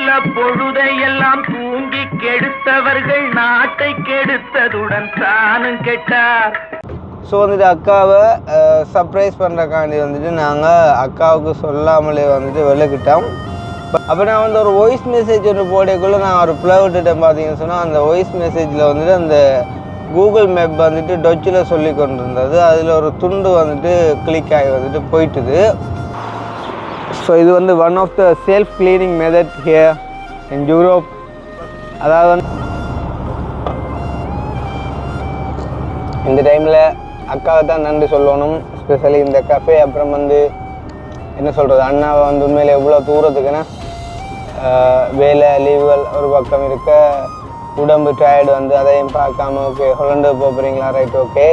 நல்ல பொழுதை எல்லாம் தூங்கி கெடுத்தவர்கள் நாட்டை கெடுத்ததுடன் தானும் கெட்டார். ஸோ வந்துட்டு அக்காவை சர்ப்ரைஸ் பண்ணுறக்காண்டி வந்துட்டு நாங்கள் அக்காவுக்கு சொல்லாமலே வந்துட்டு விளக்கிட்டோம். அப்போ நான் வந்து ஒரு வாய்ஸ் மெசேஜ் ஒன்று போடக்குள்ளே நான் ஒரு பிள்ளை விட்டுட்டேன். பார்த்தீங்கன்னு சொன்னால் அந்த வாய்ஸ் மெசேஜில் வந்துட்டு அந்த கூகுள் மேப் வந்துட்டு டொச்சில் சொல்லி கொண்டு இருந்தது. அதில் ஒரு துண்டு வந்துட்டு கிளிக் ஆகி வந்துட்டு போயிட்டுது. ஸோ இது வந்து one of the self cleaning method here in Europe. அதாவது வந்து இந்த டைமில் அக்காவை தான் நன்றி சொல்லணும். ஸ்பெஷலி இந்த கஃபே, அப்புறம் வந்து என்ன சொல்கிறது, அண்ணாவை வந்து உண்மையில் எவ்வளோ தூரத்துக்குன்னா வேலை லீவுகள் ஒரு பக்கம் இருக்க, உடம்பு டயர்டு வந்து அதையும் பார்க்காம ஓகே ஹொலண்டு போகிறீங்களா, ரைட் ஓகே,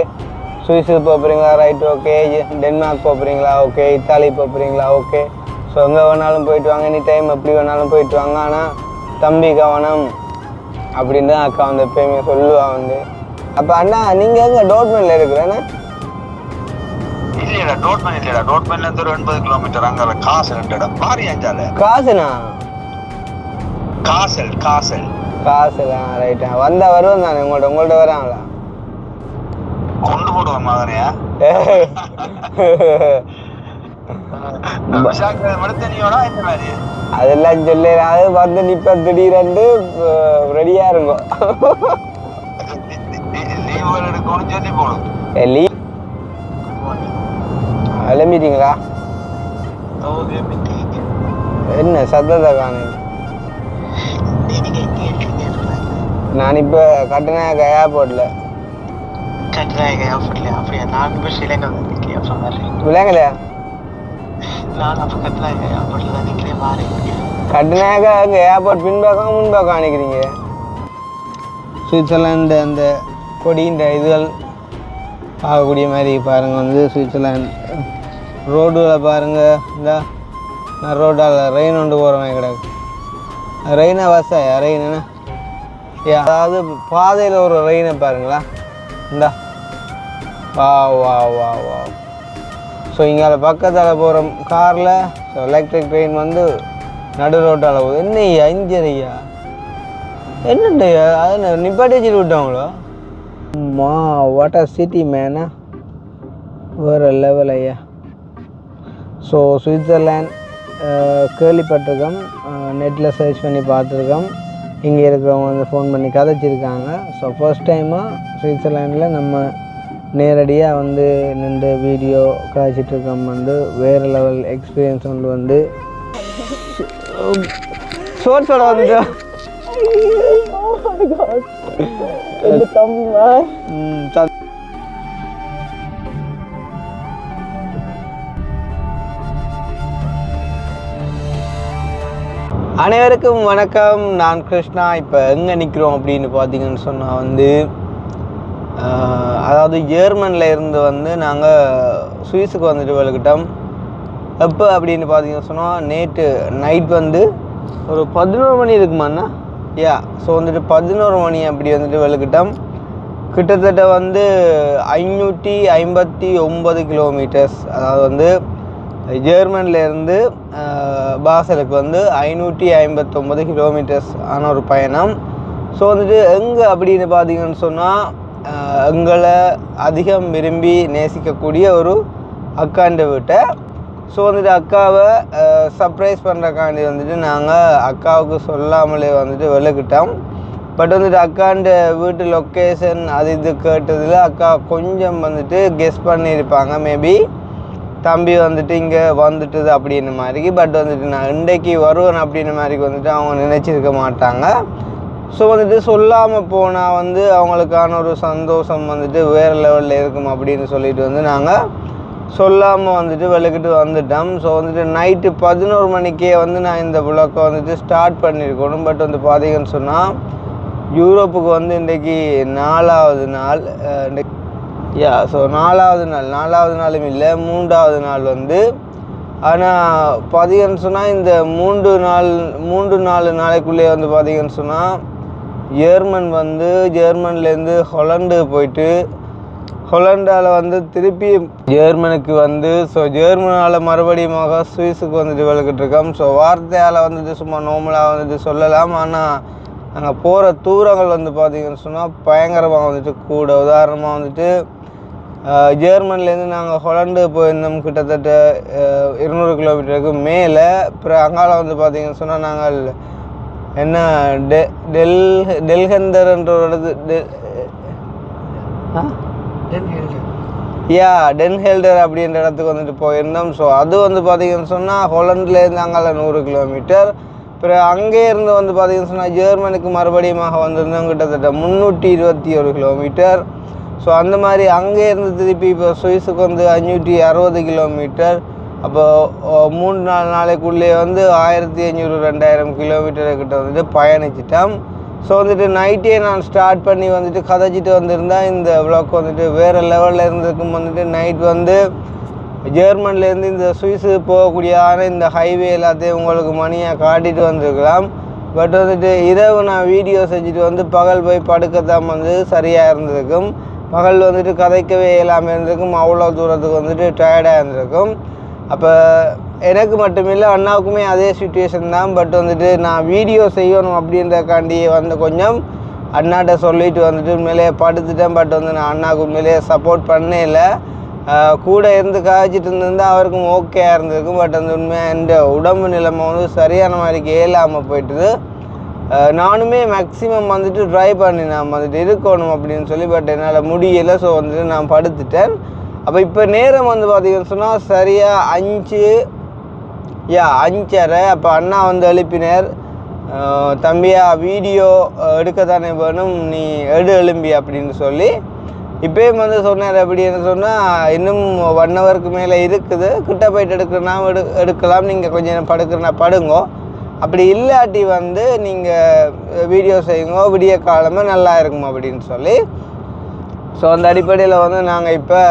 சுவிஸு போகிறீங்களா, ரைட் ஓகே, டென்மார்க் போகிறீங்களா, ஓகே, இத்தாலி போகிறீங்களா, ஓகே. ஸோ எங்கே வேணாலும் போயிட்டு வாங்க, எனி டைம் எப்படி வேணாலும் போயிட்டு வாங்க, ஆனால் தம்பி கவனம் அப்படின்னு தான் அக்கா வந்து எப்பயுமே சொல்லுவா வந்து. அப்போ அண்ணா நீங்கள் எங்கே டோட்மனில் இருக்கிறேண்ணா? இல்லையா டோட்மன் இல்லையா, டோட்மன்லேருந்து ஒரு 80 கிலோமீட்டர். அங்கே காசல் இடம் பாரியாஞ்சால. காசுண்ணா? காசல் காசுலா, ரைட்டா. வந்தால் வருவோம் தானே உங்கள்கிட்ட வராங்களா? கொண்டு போடுவோம் மகனையா? அதெல்லாம் சொல்லு வந்து நிப்ப திடீரெண்டு ரெடியா இருக்கும். கிளம்பிட்டீங்களா? என்ன சத்தத்தை காணும்? நான் இப்ப கட்டுநாயக்க ஏர்போர்ட்ல. விளையாங்கலையா? கட்டுநாயக்க அங்கே ஏர்போர்ட் பின்பக்கம் முன்பக்கம் நினைக்கிறீங்க. சுவிட்சர்லாந்து அந்த கொடின்ற இதுகள் பார்க்கக்கூடிய மாதிரி பாருங்கள். வந்து சுவிட்சர்லாந்து ரோடுகளை பாருங்கள். இந்த நான் ரோட்டால் ரெயின் ஒன்று போகிற மாதிரி கிடக்கு. ரெயினா வசாயா ரெயினா? அதாவது பாதையில் ஒரு ரெயினை பாருங்களா. இந்தா வா வா வா வா. ஸோ இங்கே பக்கத்தில் போகிற காரில் ஸோ எலக்ட்ரிக் ட்ரெயின் வந்து நடு ரோட்டால் போகுது. என்னையா இஞ்சரையா என்னண்டையா அது நிப்பாட்டி வச்சுட்டு விட்டாங்களோ? மா வாட் ஆர் சிட்டி மேனா, வேறு லெவல் ஐயா. ஸோ சுவிட்சர்லாண்ட் கேள்விப்பட்டிருக்கோம், நெட்டில் சர்ச் பண்ணி பார்த்துருக்கோம். இங்கே இருக்கிறவங்க வந்து ஃபோன் பண்ணி கதைச்சிருக்காங்க. ஸோ ஃபர்ஸ்ட் டைமாக சுவிட்சர்லாண்டில் நம்ம நேரடியாக வந்து நின்று வீடியோ காய்ச்சிட்ருக்கோம். வந்து வேறு லெவல் எக்ஸ்பீரியன்ஸ் ஒன்று வந்து சோர்ஸோட வந்துட்டோம். அனைவருக்கும் வணக்கம், நான் கிருஷ்ணா. இப்போ எங்கே நிற்கிறோம் அப்படின்னு பார்த்தீங்கன்னு சொன்னால் வந்து அதாவது ஜெர்மனில் இருந்து வந்து நாங்கள் சுவிஸுக்கு வந்துட்டு விளக்கிட்டோம். எப்போ அப்படின்னு பார்த்தீங்கன்னு சொன்னால் நேற்று நைட் வந்து ஒரு 11 மணி இருக்குமாண்ணா. ஸோ வந்துட்டு 11 மணி அப்படி வந்துட்டு விளக்கிட்டோம். கிட்டத்தட்ட வந்து 559 கிலோமீட்டர்ஸ். அதாவது வந்து ஜெர்மனிலேருந்து பாசலுக்கு வந்து 559 கிலோமீட்டர்ஸ் ஆன ஒரு பயணம். ஸோ வந்துட்டு எங்கே அப்படின்னு பார்த்தீங்கன்னு சொன்னால் எங்களை அதிகம் விரும்பி நேசிக்கக்கூடிய ஒரு அக்காண்ட வீட்டை. ஸோ வந்துட்டு அக்காவை சர்ப்ரைஸ் பண்ணுறக்காண்டி வந்துட்டு நாங்கள் அக்காவுக்கு சொல்லாமலே வந்துட்டு விளக்கிட்டோம். பட் வந்துட்டு அக்காண்ட வீட்டு லொக்கேஷன் அது இது கேட்டதில் அக்கா கொஞ்சம் வந்துட்டு கெஸ் பண்ணியிருப்பாங்க. மேபி தம்பி வந்துட்டு இங்கே வந்துட்டுது அப்படின்னு மாதிரி. பட் வந்துட்டு நான் இன்றைக்கு வருவேன் அப்படின்னு மாதிரி வந்துட்டு அவங்க நினச்சிருக்க மாட்டாங்க. ஸோ வந்துட்டு சொல்லாமல் போனால் வந்து அவங்களுக்கான ஒரு சந்தோஷம் வந்துட்டு வேறு லெவலில் இருக்கும் அப்படின்னு சொல்லிட்டு வந்து நாங்கள் சொல்லாமல் வந்துட்டு விளக்கிட்டு வந்துட்டோம். ஸோ வந்துட்டு நைட்டு 11 மணிக்கே வந்து நான் இந்த விளக்கை வந்துட்டு ஸ்டார்ட் பண்ணியிருக்கணும். பட் வந்து பார்த்தீங்கன்னு சொன்னால் யூரோப்புக்கு வந்து இன்றைக்கி 4வது நாள். ஸோ 4வது நாளும் இல்லை, 3வது நாள் வந்து. ஆனால் பார்த்தீங்கன்னு சொன்னால் இந்த 3-4 நாளைக்குள்ளே வந்து பார்த்தீங்கன்னு சொன்னால் ஜெர்மன்லேருந்து ஹொலண்டு போயிட்டு ஹொலண்டால் வந்து திருப்பி ஜெர்மனுக்கு வந்து ஸோ ஜெர்மனால் மறுபடியும் சுவிஸுக்கு வந்துட்டு விளக்கிட்டு இருக்கோம். ஸோ வார்த்தையால் வந்துட்டு சும்மா நார்மலாக வந்துட்டு சொல்லலாம். ஆனால் நாங்கள் போகிற தூரங்கள் வந்து பார்த்திங்கன்னு சொன்னால் பயங்கரமாக வந்துட்டு கூட. உதாரணமாக வந்துட்டு ஜெர்மன்லேருந்து நாங்கள் ஹொலண்டு போயிருந்தோம் கிட்டத்தட்ட 200 கிலோமீட்டருக்கு மேலே. அப்புறம் அங்கால வந்து பார்த்திங்கன்னு சொன்னால் நாங்கள் என்ன டெல்ஹெந்தர்ன்ற ஒரு இடத்து டென்ஹெல்டர் அப்படின்ற இடத்துக்கு வந்துட்டு போயிருந்தோம். ஸோ அது வந்து பார்த்திங்கன்னு சொன்னால் ஹொலண்ட்லேருந்து அங்கால 100 கிலோமீட்டர். அப்புறம் அங்கே இருந்து வந்து பார்த்திங்கன்னு சொன்னால் ஜெர்மனுக்கு மறுபடியும் வந்திருந்தோம் கிட்டத்தட்ட 321 கிலோமீட்டர். ஸோ அந்த மாதிரி அங்கே இருந்து திருப்பி இப்போ சுவிஸுக்கு வந்து 560 கிலோமீட்டர். அப்போ 3-4 நாளைக்குள்ளே வந்து 1500-2000 கிலோமீட்டர் கிட்ட வந்துட்டு பயணிச்சிட்டோம். ஸோ வந்துட்டு நைட்டே நான் ஸ்டார்ட் பண்ணி வந்துட்டு கதைச்சிட்டு வந்திருந்தா இந்த விளாக் வந்துட்டு வேறு லெவலில் இருந்திருக்கும். வந்துட்டு நைட் வந்து ஜெர்மன்லேருந்து இந்த சுவிஸு போகக்கூடியதான இந்த ஹைவே எல்லாத்தையும் உங்களுக்கு மணியாக காட்டிட்டு வந்திருக்கலாம். பட் வந்துட்டு இரவு நான் வீடியோ செஞ்சுட்டு வந்து பகல் போய் படுக்கத்தான் வந்து சரியாக இருந்திருக்கும். பகல் வந்துட்டு கதைக்கவே இல்லாமல் இருந்திருக்கும். அவ்வளோ தூரத்துக்கு வந்துட்டு டயர்டாக இருந்திருக்கும். அப்போ எனக்கு மட்டுமில்லை அண்ணாவுக்குமே அதே சுச்சுவேஷன் தான். பட் வந்துட்டு நான் வீடியோ செய்யணும் அப்படின்றக்காண்டி வந்து கொஞ்சம் அண்ணாட்ட சொல்லிட்டு வந்துட்டு உண்மையிலேயே படுத்துட்டேன். பட் வந்து நான் அண்ணாவுக்கு உண்மையிலேயே சப்போர்ட் பண்ணல. கூட இருந்து காய்ச்சிட்டு இருந்திருந்தால் அவருக்கும் ஓகேயாக இருந்திருக்கும். பட் அந்த உண்மையாக எந்த உடம்பு நிலைமை வந்து சரியான மாதிரிக்கு இயலாமல் போயிட்டுது. நானுமே மேக்ஸிமம் வந்துட்டு ட்ரை பண்ணி நான் வந்துட்டு இருக்கணும் அப்படின்னு சொல்லி. பட் என்னால் முடியலை. ஸோ வந்துட்டு நான் படுத்துட்டேன். அப்போ இப்போ நேரம் வந்து பார்த்திங்கன்னு சொன்னால் சரியாக 5:30. அப்போ அண்ணா வந்து எழுப்பினார், தம்பியா வீடியோ எடுக்கத்தானே வேணும், நீ எழும்பி அப்படின்னு சொல்லி இப்போயும் வந்து சொன்னார். அப்படின்னு சொன்னால் இன்னும் 1 ஹவருக்கு மேலே இருக்குது, கிட்ட போயிட்டு எடுக்கிறனா எடுக்கலாம், நீங்கள் கொஞ்சம் நேரம் படுக்கிறனா படுங்கோ, அப்படி இல்லாட்டி வந்து நீங்கள் வீடியோ செய்யுங்க, விடிய காலமாக நல்லா இருக்கும் அப்படின்னு சொல்லி. ஸோ அந்த அடிப்படையில் வந்து நாங்கள் இப்போ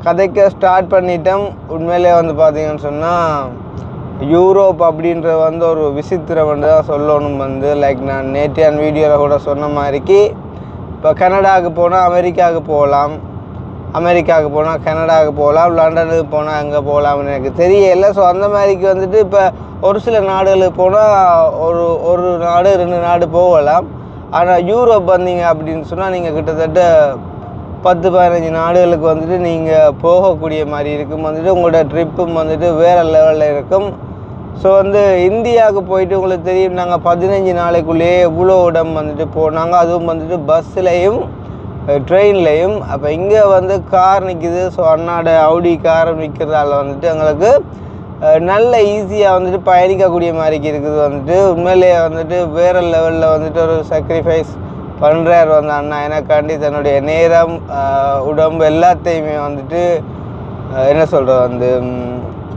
கதைக்க ஸ்டார்ட் பண்ணிட்டோம். உண்மையிலே வந்து பார்த்திங்கன்னு சொன்னால் யூரோப் அப்படின்ற வந்து ஒரு விசித்திரம் வந்து தான் சொல்லணும். வந்து லைக் நான் நேற்றையான் வீடியோவில் கூட சொன்ன மாதிரிக்கு இப்போ கனடாவுக்கு போனால் அமெரிக்காவுக்கு போகலாம், அமெரிக்காவுக்கு போனால் கனடாவுக்கு போகலாம், லண்டனுக்கு போனால் அங்கே போகலாம்னு எனக்கு தெரியலை. ஸோ அந்த மாதிரிக்கு வந்துட்டு இப்போ ஒரு சில நாடுகளுக்கு போனால் ஒரு நாடு 2 நாடு போகலாம். ஆனால் யூரோப் வந்தீங்க அப்படின்னு சொன்னால் நீங்கள் கிட்டத்தட்ட 10-15 நாடுகளுக்கு வந்துட்டு நீங்கள் போகக்கூடிய மாதிரி இருக்கும். வந்துட்டு உங்களோட ட்ரிப்பும் வந்துட்டு வேறு லெவலில் இருக்கும். ஸோ வந்து இந்தியாவுக்கு போயிட்டு உங்களுக்கு தெரியும், நாங்கள் 15 நாளைக்குள்ளேயே இவ்வளோ இடம் வந்துட்டு போனாங்க. அதுவும் வந்துட்டு பஸ்ஸுலேயும் ட்ரெயின்லேயும். அப்போ இங்கே வந்து கார் நிற்கிது. ஸோ அண்ணாட அவுடி கார் நிற்கிறதால வந்துட்டு எங்களுக்கு நல்ல ஈஸியாக வந்துட்டு பயணிக்கக்கூடிய மாதிரிக்கு இருக்குது. வந்துட்டு உண்மையிலேயே வந்துட்டு வேறு லெவலில் வந்துட்டு ஒரு சாக்ரிஃபைஸ் பண்ணுறார் வந்து அண்ணா எனக்காண்டி. தன்னுடைய நேரம் உடம்பு எல்லாத்தையுமே வந்துட்டு என்ன சொல்கிறது வந்து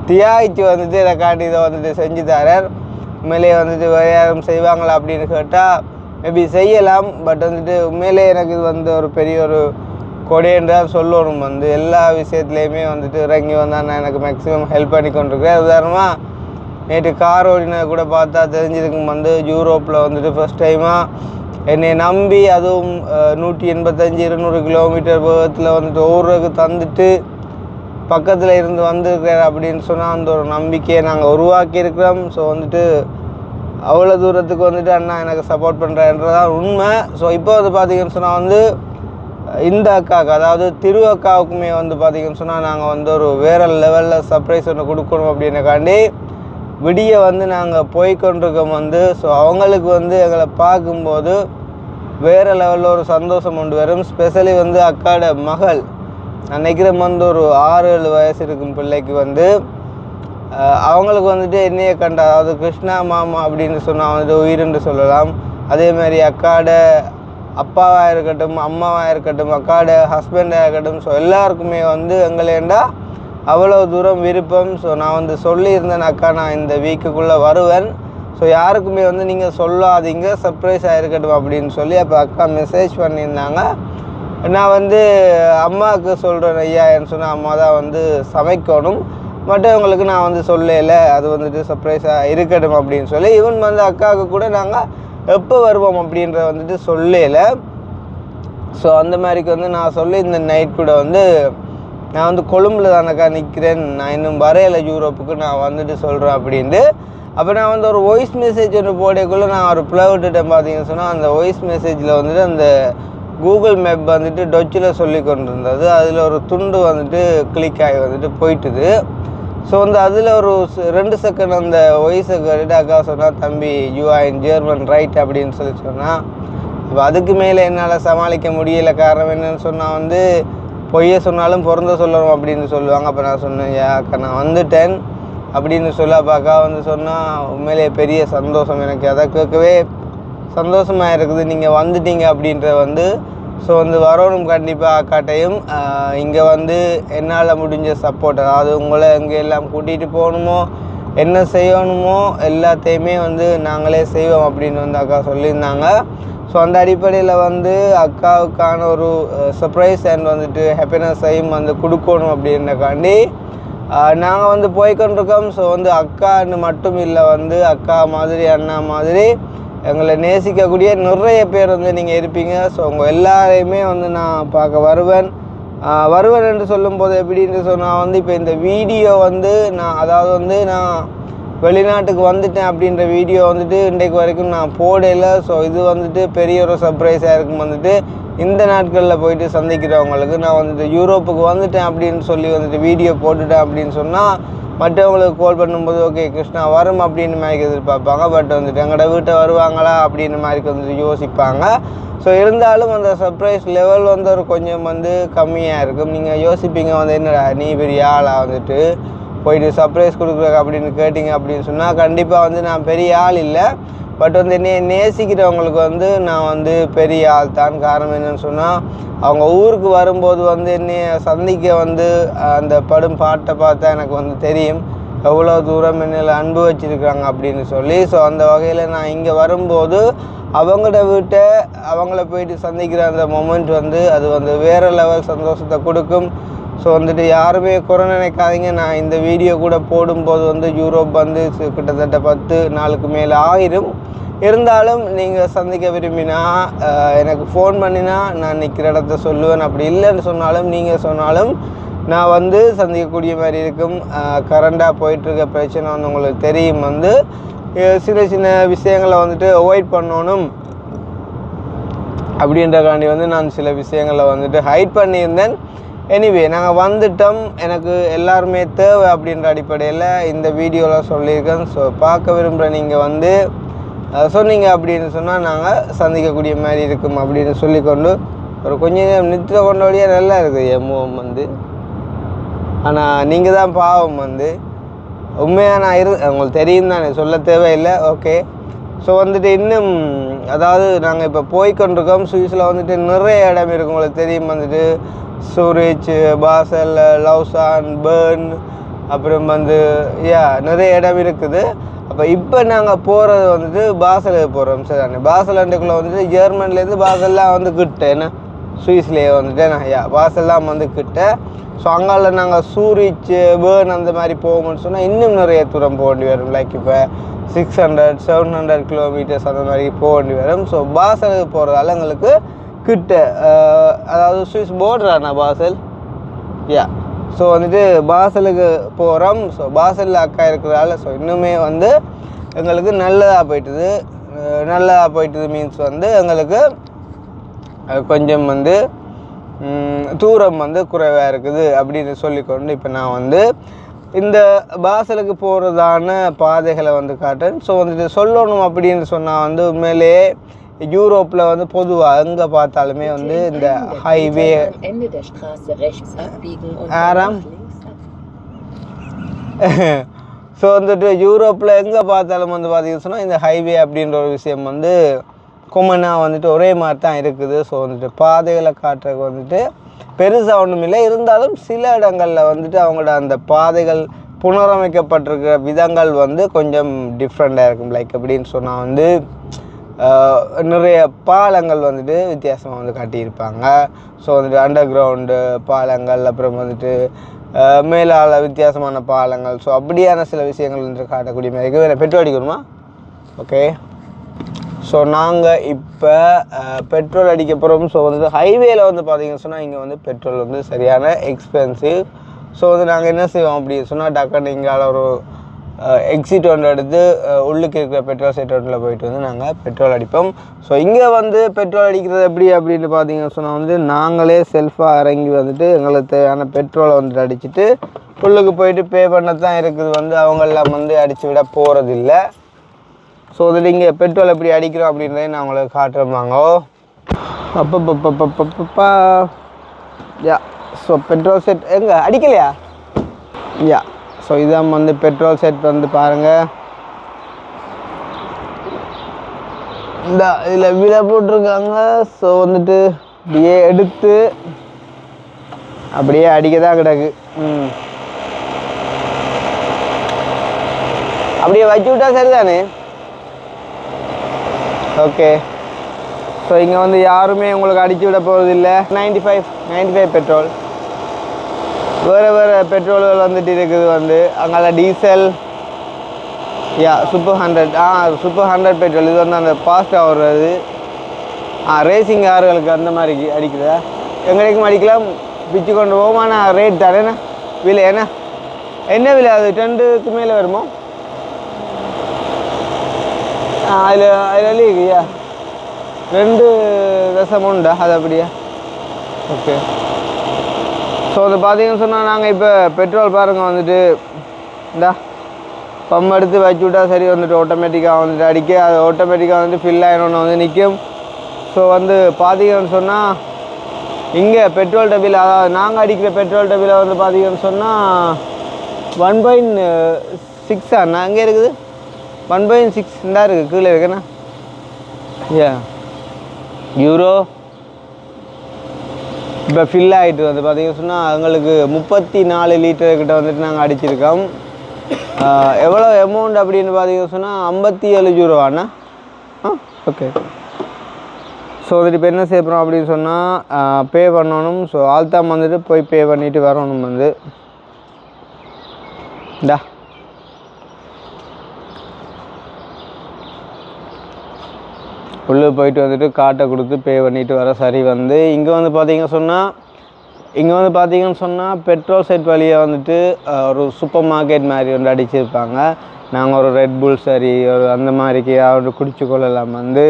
தியாகிச்சு வந்துட்டு எனக்காண்டி இதை வந்துட்டு செஞ்சு தரார். உண்மையிலேயே வந்துட்டு வேறு யாரும் செய்வாங்களா அப்படின்னு கேட்டால் மேபி செய்யலாம். பட் வந்துட்டு உண்மையிலே எனக்கு இது வந்து ஒரு பெரிய ஒரு கொடைன்றால் சொல்லணும். வந்து எல்லா விஷயத்துலேயுமே வந்துட்டு இறங்கி வந்தால் நான் எனக்கு மேக்ஸிமம் ஹெல்ப் பண்ணி கொண்டிருக்கேன். உதாரணமாக நேற்று கார் ஓடின கூட பார்த்தா தெரிஞ்சிருக்கும். வந்து யூரோப்பில் வந்துட்டு ஃபஸ்ட் டைமாக என்னை நம்பி, அதுவும் 185-200 கிலோமீட்டர் வேகத்தில் வந்துட்டு ஓடுறதுக்கு தந்துட்டு பக்கத்தில் இருந்து வந்திருக்கிறார் அப்படின்னு சொன்னால் அந்த ஒரு நம்பிக்கையை நாங்கள் உருவாக்கியிருக்கிறோம். ஸோ வந்துட்டு அவ்வளோ தூரத்துக்கு வந்துட்டு அண்ணா எனக்கு சப்போர்ட் பண்ணுறேன்றதான் உண்மை. ஸோ இப்போ வந்து பார்த்திங்கன்னு சொன்னால் வந்து இந்த அக்காவுக்கு, அதாவது திரு அக்காவுக்குமே வந்து பார்த்திங்கன்னு சொன்னால் நாங்கள் வந்து ஒரு வேறு லெவலில் சர்ப்ரைஸ் ஒன்று கொடுக்கணும் அப்படின்னக்காண்டி விடிய வந்து நாங்கள் போய்கொண்டிருக்கோம். வந்து ஸோ அவங்களுக்கு வந்து எங்களை பார்க்கும்போது வேறு லெவலில் ஒரு சந்தோஷம் கொண்டு வரும். ஸ்பெஷலி வந்து அக்காவோட மகள், நான் நினைக்கிறேன் வந்து ஒரு 6-7 வயசு இருக்கும் பிள்ளைக்கு வந்து அவங்களுக்கு வந்துட்டு என்னையை கண்ட, அதாவது கிருஷ்ணா மாமா அப்படின்னு சொன்னால் வந்துட்டு உயிர்ன்னு சொல்லலாம். அதே மாதிரி அக்காவோட அப்பாவாக இருக்கட்டும், அம்மாவாக இருக்கட்டும், அக்காவோட ஹஸ்பண்டாக இருக்கட்டும், ஸோ எல்லாருக்குமே வந்து எங்களேண்டா அவ்வளோ தூரம் விருப்பம். ஸோ நான் வந்து சொல்லியிருந்தேன், அக்கா நான் இந்த வீக்குக்குள்ளே வருவேன், ஸோ யாருக்குமே வந்து நீங்கள் சொல்லாதீங்க, சர்ப்ரைஸாக இருக்கட்டும் அப்படின்னு சொல்லி. அப்போ அக்கா மெசேஜ் பண்ணியிருந்தாங்க. நான் வந்து அம்மாவுக்கு சொல்கிறேன் ஐயான்னு சொன்னால் அம்மா தான் வந்து சமைக்கணும், மற்றவங்களுக்கு நான் வந்து சொல்லலை, அது வந்துட்டு சர்ப்ரைஸாக இருக்கட்டும் அப்படின்னு சொல்லி. ஈவன் வந்து அக்காவுக்கு கூட நாங்கள் எப்போ வருவோம் அப்படின்ற வந்துட்டு சொல்லலை. ஸோ அந்த மாதிரிக்கு வந்து நான் சொல்லி இந்த நைட் கூட வந்து நான் வந்து கொழும்புல தானக்கா நிற்கிறேன், நான் இன்னும் வரையில யூரோப்புக்கு, நான் வந்துட்டு சொல்கிறேன் அப்படின்ட்டு. அப்போ நான் வந்து ஒரு வாய்ஸ் மெசேஜ் ஒன்று போடக்குள்ளே நான் ஒரு ப்ளே விட்டுட்டேன். பார்த்தீங்கன்னு சொன்னால் அந்த வாய்ஸ் மெசேஜில் வந்துட்டு அந்த கூகுள் மேப் வந்துட்டு டொச்சில் சொல்லி கொண்டு இருந்தது. அதில் ஒரு துண்டு வந்துட்டு கிளிக் ஆகி வந்துட்டு போயிட்டுது. ஸோ வந்து அதில் ஒரு 2 செகண்ட் அந்த வாய்ஸை கேட்டுட்டு அக்கா சொன்னால், தம்பி you are in German right அப்படின்னு சொல்லி சொன்னால், இப்போ அதுக்கு மேலே என்னால் சமாளிக்க முடியலை. காரணம் என்னன்னு சொன்னால் வந்து பொய்யை சொன்னாலும் பிறந்த சொல்லணும் அப்படின்னு சொல்லுவாங்க. அப்போ நான் சொன்னேன், அக்கா நான் வந்துட்டேன் அப்படின்னு சொல்ல. அப்போ அக்கா வந்து சொன்னால், உண்மையிலே பெரிய சந்தோஷம் எனக்கு, அதை கேட்கவே சந்தோஷமாக இருக்குது, நீங்கள் வந்துட்டீங்க அப்படின்ற வந்து. ஸோ வந்து வரணும் கண்டிப்பாக அக்காட்டையும். இங்கே வந்து என்னால் முடிஞ்ச சப்போர்ட், அதாவது உங்களை எங்கே எல்லாம் கூட்டிகிட்டு போகணுமோ, என்ன செய்யணுமோ எல்லாத்தையுமே வந்து நாங்களே செய்வோம் அப்படின்னு வந்து அக்கா சொல்லியிருந்தாங்க. ஸோ அந்த அடிப்படையில் வந்து அக்காவுக்கான ஒரு சர்ப்ரைஸ் அண்ட் வந்துட்டு ஹாப்பினஸையும் வந்து கொடுக்கணும் அப்படின்றக்காண்டி நாங்கள் வந்து போய்கொண்டிருக்கோம். ஸோ வந்து அக்கான்னு மட்டும் இல்லை, வந்து அக்கா மாதிரி அண்ணா மாதிரி எங்களை நேசிக்கக்கூடிய நிறைய பேர் வந்து நீங்கள் இருப்பீங்க. ஸோ உங்கள் எல்லாரையுமே வந்து நான் பார்க்க வருவேன் என்று சொல்லும்போது எப்படின்னு சொன்னால் வந்து இப்போ இந்த வீடியோ வந்து நான், அதாவது வந்து நான் வெளிநாட்டுக்கு வந்துட்டேன் அப்படின்ற வீடியோ வந்துட்டு இன்றைக்கு வரைக்கும் நான் போடல. ஸோ இது வந்துட்டு பெரிய ஒரு சர்ப்ரைஸாக இருக்கும். வந்துட்டு இந்த நாட்களில் போயிட்டு சந்திக்கிறவங்களுக்கு நான் வந்துட்டு யூரோப்புக்கு வந்துட்டேன் அப்படின்னு சொல்லி வந்துட்டு வீடியோ போட்டுட்டேன் அப்படின்னு சொன்னால் மற்றவங்களுக்கு கால் பண்ணும்போது ஓகே கிருஷ்ணா வரும் அப்படின்னு மாதிரி எதிர்பார்ப்பாங்க. பட் வந்துட்டு எங்களோட வீட்டை வருவாங்களா அப்படின்னு மாதிரி வந்துட்டு யோசிப்பாங்க. ஸோ இருந்தாலும் அந்த சர்ப்ரைஸ் லெவல் வந்து ஒரு கொஞ்சம் வந்து கம்மியாக இருக்கும். நீங்கள் யோசிப்பீங்க வந்து என்னடா நீ பெரிய ஆளாக வந்துட்டு போயிட்டு சர்ப்ரைஸ் கொடுக்குற அப்படின்னு கேட்டிங்க அப்படின்னு சொன்னால், கண்டிப்பாக வந்து நான் பெரிய ஆள் இல்லை. பட் வந்து என்னை நேசிக்கிறவங்களுக்கு வந்து நான் வந்து பெரிய ஆள் தான். காரணம் என்னன்னு சொன்னால், அவங்க ஊருக்கு வரும்போது வந்து என்னை சந்திக்க வந்து அந்த படும் பாட்டை பார்த்தா எனக்கு வந்து தெரியும் எவ்வளோ தூரம் என்னில் அன்பு வச்சுருக்காங்க அப்படின்னு சொல்லி. ஸோ அந்த வகையில் நான் இங்கே வரும்போது அவங்களோட வீட்டை அவங்கள போயிட்டு சந்திக்கிற அந்த மொமெண்ட் வந்து அது வந்து வேறு லெவல் சந்தோஷத்தை கொடுக்கும். ஸோ வந்துட்டு யாருமே குறை நினைக்காதீங்க. நான் இந்த வீடியோ கூட போடும்போது வந்து யூரோப் வந்து கிட்டத்தட்ட 10 நாளுக்கு மேலே ஆயிரும். இருந்தாலும் நீங்கள் சந்திக்க விரும்பினா எனக்கு ஃபோன் பண்ணினா நான் நிற்கிற இடத்த சொல்லுவேன். அப்படி இல்லைன்னு சொன்னாலும் நீங்கள் சொன்னாலும் நான் வந்து சந்திக்கக்கூடிய மாதிரி இருக்கும். கரண்டாக போயிட்டுருக்க பிரச்சனை வந்து உங்களுக்கு தெரியும். வந்து சின்ன சின்ன விஷயங்களை வந்துட்டு அவாய்ட் பண்ணணும் அப்படின்றக்காண்டி வந்து நான் சில விஷயங்களை வந்துட்டு ஹைட் பண்ணியிருந்தேன். எனிவே நாங்கள் வந்துட்டோம், எனக்கு எல்லாருமே தேவை அப்படின்ற அடிப்படையில் இந்த வீடியோவில் சொல்லியிருக்கேன். ஸோ பார்க்க விரும்புகிற நீங்கள் வந்து சொன்னீங்க அப்படின்னு சொன்னால் நாங்கள் சந்திக்கக்கூடிய மாதிரி இருக்கும் அப்படின்னு சொல்லிக்கொண்டு ஒரு கொஞ்சம் நேரம் நித்திர கொண்டோடையாக நல்லா இருக்குது என் முகம் வந்து. ஆனால் நீங்கள் தான் பாவம் வந்து உண்மையாக நான் உங்களுக்கு தெரியும் தானே, சொல்ல தேவையில்லை. ஓகே. ஸோ வந்துட்டு இன்னும் அதாவது நாங்கள் இப்போ போய்கொண்டிருக்கோம். சுவிஸில் வந்துட்டு நிறைய இடம் இருக்குது உங்களுக்கு தெரியும். வந்துட்டு சூரிச், பாசல், லவுசான், பேர்ன், அப்புறம் வந்து நிறைய இடம் இருக்குது. அப்போ இப்போ நாங்கள் போகிறது வந்துட்டு பாசலுக்கு போகிறோம். சரி, பாசலண்டுக்குள்ளே வந்துட்டு ஜெர்மன்லேருந்து பாசல்லாம் வந்து கிட்ட, ஏன்னா சுவிஸ்லேயே வந்துட்டு பாசல்லாம் வந்து கிட்ட. ஸோ அங்கால நாங்கள் சூரிச், பேர்ன் அந்த மாதிரி போகணும்னு சொன்னால் இன்னும் நிறைய தூரம் போக வேண்டி வரும். லைக் இப்போ 600-700 கிலோமீட்டர்ஸ் அந்த மாதிரி போக வேண்டி வரும். ஸோ பாசலுக்கு போகிறதால எங்களுக்கு கிட்ட, அதாவது சுவிஸ் போர்டரானா பாசல். ஸோ வந்துட்டு பாசலுக்கு போகிறோம். ஸோ பாசலில் அக்கா இருக்கிறதால ஸோ இன்னுமே வந்து எங்களுக்கு நல்லதாக போயிட்டுது. மீன்ஸ் வந்து எங்களுக்கு கொஞ்சம் வந்து தூரம் வந்து குறைவாக இருக்குது அப்படின்னு சொல்லிக்கொண்டு இப்போ நான் வந்து இந்த பாசலுக்கு போகிறதான பாதைகளை வந்து காட்டுறேன். ஸோ வந்துட்டு சொல்லணும் அப்படின்னு சொன்னால் வந்து உண்மையிலேயே யூரோப்பில் வந்து பொதுவாக எங்கே பார்த்தாலுமே வந்து இந்த ஹைவே ஸோ வந்துட்டு யூரோப்பில் எங்கே பார்த்தாலும் வந்து பார்த்தீங்கன்னு சொன்னால் இந்த ஹைவே அப்படின்ற ஒரு விஷயம் வந்து கொமனாக வந்துட்டு ஒரே மாதிரி தான் இருக்குது. ஸோ வந்துட்டு பாதைகளை காட்டுறதுக்கு வந்துட்டு பெருசாக ஒன்றும் இல்லை. இருந்தாலும் சில இடங்களில் வந்துட்டு அவங்களோட அந்த பாதைகள் புனரமைக்கப்பட்டிருக்கிற விதங்கள் வந்து கொஞ்சம் டிஃப்ரெண்ட்டாக இருக்கும். லைக் எப்படின்னு சொன்னால் வந்து நிறைய பாலங்கள் வந்துட்டு வித்தியாசமாக வந்து காட்டியிருப்பாங்க. ஸோ வந்துட்டு அண்டர் கிரவுண்டு பாலங்கள், அப்புறம் வந்துட்டு மேலால் வித்தியாசமான பாலங்கள். ஸோ அப்படியான சில விஷயங்கள் வந்து காட்டக்கூடிய மாதிரி இருக்குது. பெட்ரோல் அடிக்கணுமா? ஓகே. ஸோ நாங்கள் இப்போ பெட்ரோல் அடிக்க போகிறோம். ஸோ வந்து ஹைவேல வந்து பார்த்தீங்கன்னு சொன்னால் இங்கே வந்து பெட்ரோல் வந்து சரியான எக்ஸ்பென்சிவ். ஸோ வந்து நாங்கள் என்ன செய்வோம் அப்படி சொன்னால் டக்குன்னு இங்கால ஒரு எக்ஸிட் ஒன்று எடுத்து உள்ளுக்கு இருக்கிற பெட்ரோல் ஸ்டேஷனில் போயிட்டு வந்து நாங்கள் பெட்ரோல் அடிப்போம். ஸோ இங்கே வந்து பெட்ரோல் அடிக்கிறது எப்படி அப்படின்னு பார்த்தீங்கன்னு சொன்னால் வந்து நாங்களே செல்ஃபாக இறங்கி வந்துட்டு எங்களுக்கு தேவையான பெட்ரோலை வந்துட்டு அடிச்சுட்டு உள்ளுக்கு போயிட்டு பே பண்ண தான் இருக்குது. வந்து அவங்கெல்லாம் வந்து அடித்து விட போகிறதில்ல. ஸோ வந்துட்டு இங்கே பெட்ரோல் எப்படி அடிக்கிறோம் அப்படின்றத நான் உங்களுக்கு காட்டுறேன். அப்பப்பப்பப்பப்பப்பா யா. ஸோ பெட்ரோல் செட் எங்கே அடிக்கலையா? யா. ஸோ இதான் வந்து பெட்ரோல் செட் வந்து பாருங்கள். இந்த இதில் விலை போட்டிருக்காங்க. ஸோ வந்துட்டு அப்படியே எடுத்து அப்படியே அடிக்க தான் கிடக்கு. அப்படியே வச்சு விட்டா சரிதானே? ஓகே. ஸோ இங்கே வந்து யாருமே உங்களுக்கு அடித்து விட போகிறதில்லை. 95 பெட்ரோல். வேறு பெட்ரோல்கள் வந்துட்டு இருக்குது. வந்து அங்கே டீசல் யா சூப்பர் 100 சூப்பர் 100 பெட்ரோல். இது வந்து அந்த ஃபாஸ்ட்டாக வர்றது ரேசிங் கார்களுக்கு அந்த மாதிரி அடிக்குதா? எங்களுக்கும் அடிக்கலாம், பிச்சு கொண்டு போவோம். ஆனால் ரேட் தானேண்ணா விலை என்ன விலை? அது 10க்கு மேலே வருமோ? அதில் இல்லையா 2.1 அது அப்படியா? ஓகே. ஸோ அது பார்த்தீங்கன்னு சொன்னால் நாங்கள் இப்போ பெட்ரோல் பாருங்கள் வந்துட்டு இந்தா பம்ப் எடுத்து வச்சு விட்டா சரி வந்துட்டு ஆட்டோமேட்டிக்காக வந்துட்டு அடிக்க அது ஆட்டோமேட்டிக்காக வந்துட்டு ஃபில் ஆகிடணுன்னு வந்து நிற்கும். ஸோ வந்து பார்த்தீங்கன்னு சொன்னால் இங்கே பெட்ரோல் டபில், அதாவது நாங்கள் அடிக்கிற பெட்ரோல் டபில் வந்து பார்த்தீங்கன்னு சொன்னால் 1.6 அண்ணா அங்கே இருக்குது. 1.6 இந்தா இருக்குது கீழே இருக்குண்ணா. யூரோ இப்போ ஃபில் ஆகிட்டு வந்து பார்த்தீங்கன்னு சொன்னால் எங்களுக்கு 34 லிட்டர் கிட்ட வந்துட்டு நாங்கள் அடிச்சிருக்கோம். எவ்வளோ அமௌண்ட் அப்படின்னு பார்த்தீங்கன்னு சொன்னால் 57 யூரோவாண்ணா. ஓகே. ஸோ வந்துட்டு இப்போ என்ன செய்யப்படுறோம் அப்படின்னு சொன்னால் பே பண்ணணும். ஸோ ஆல்தாம் வந்துட்டு போய் பே பண்ணிவிட்டு வரணும். வந்து இந்தா உள்ளே போயிட்டு வந்துட்டு காட்டை கொடுத்து பே பண்ணிவிட்டு வர சரி. வந்து இங்கே வந்து பார்த்தீங்கன்னு சொன்னால் பெட்ரோல் செட் வழியை வந்துட்டு ஒரு சூப்பர் மார்க்கெட் மாதிரி ஒன்று அடிச்சிருப்பாங்க. நாங்கள் ஒரு ரெட் புல் சரி ஒரு அந்த மாதிரிக்கு அவரு குடிச்சு கொள்ளலாம். வந்து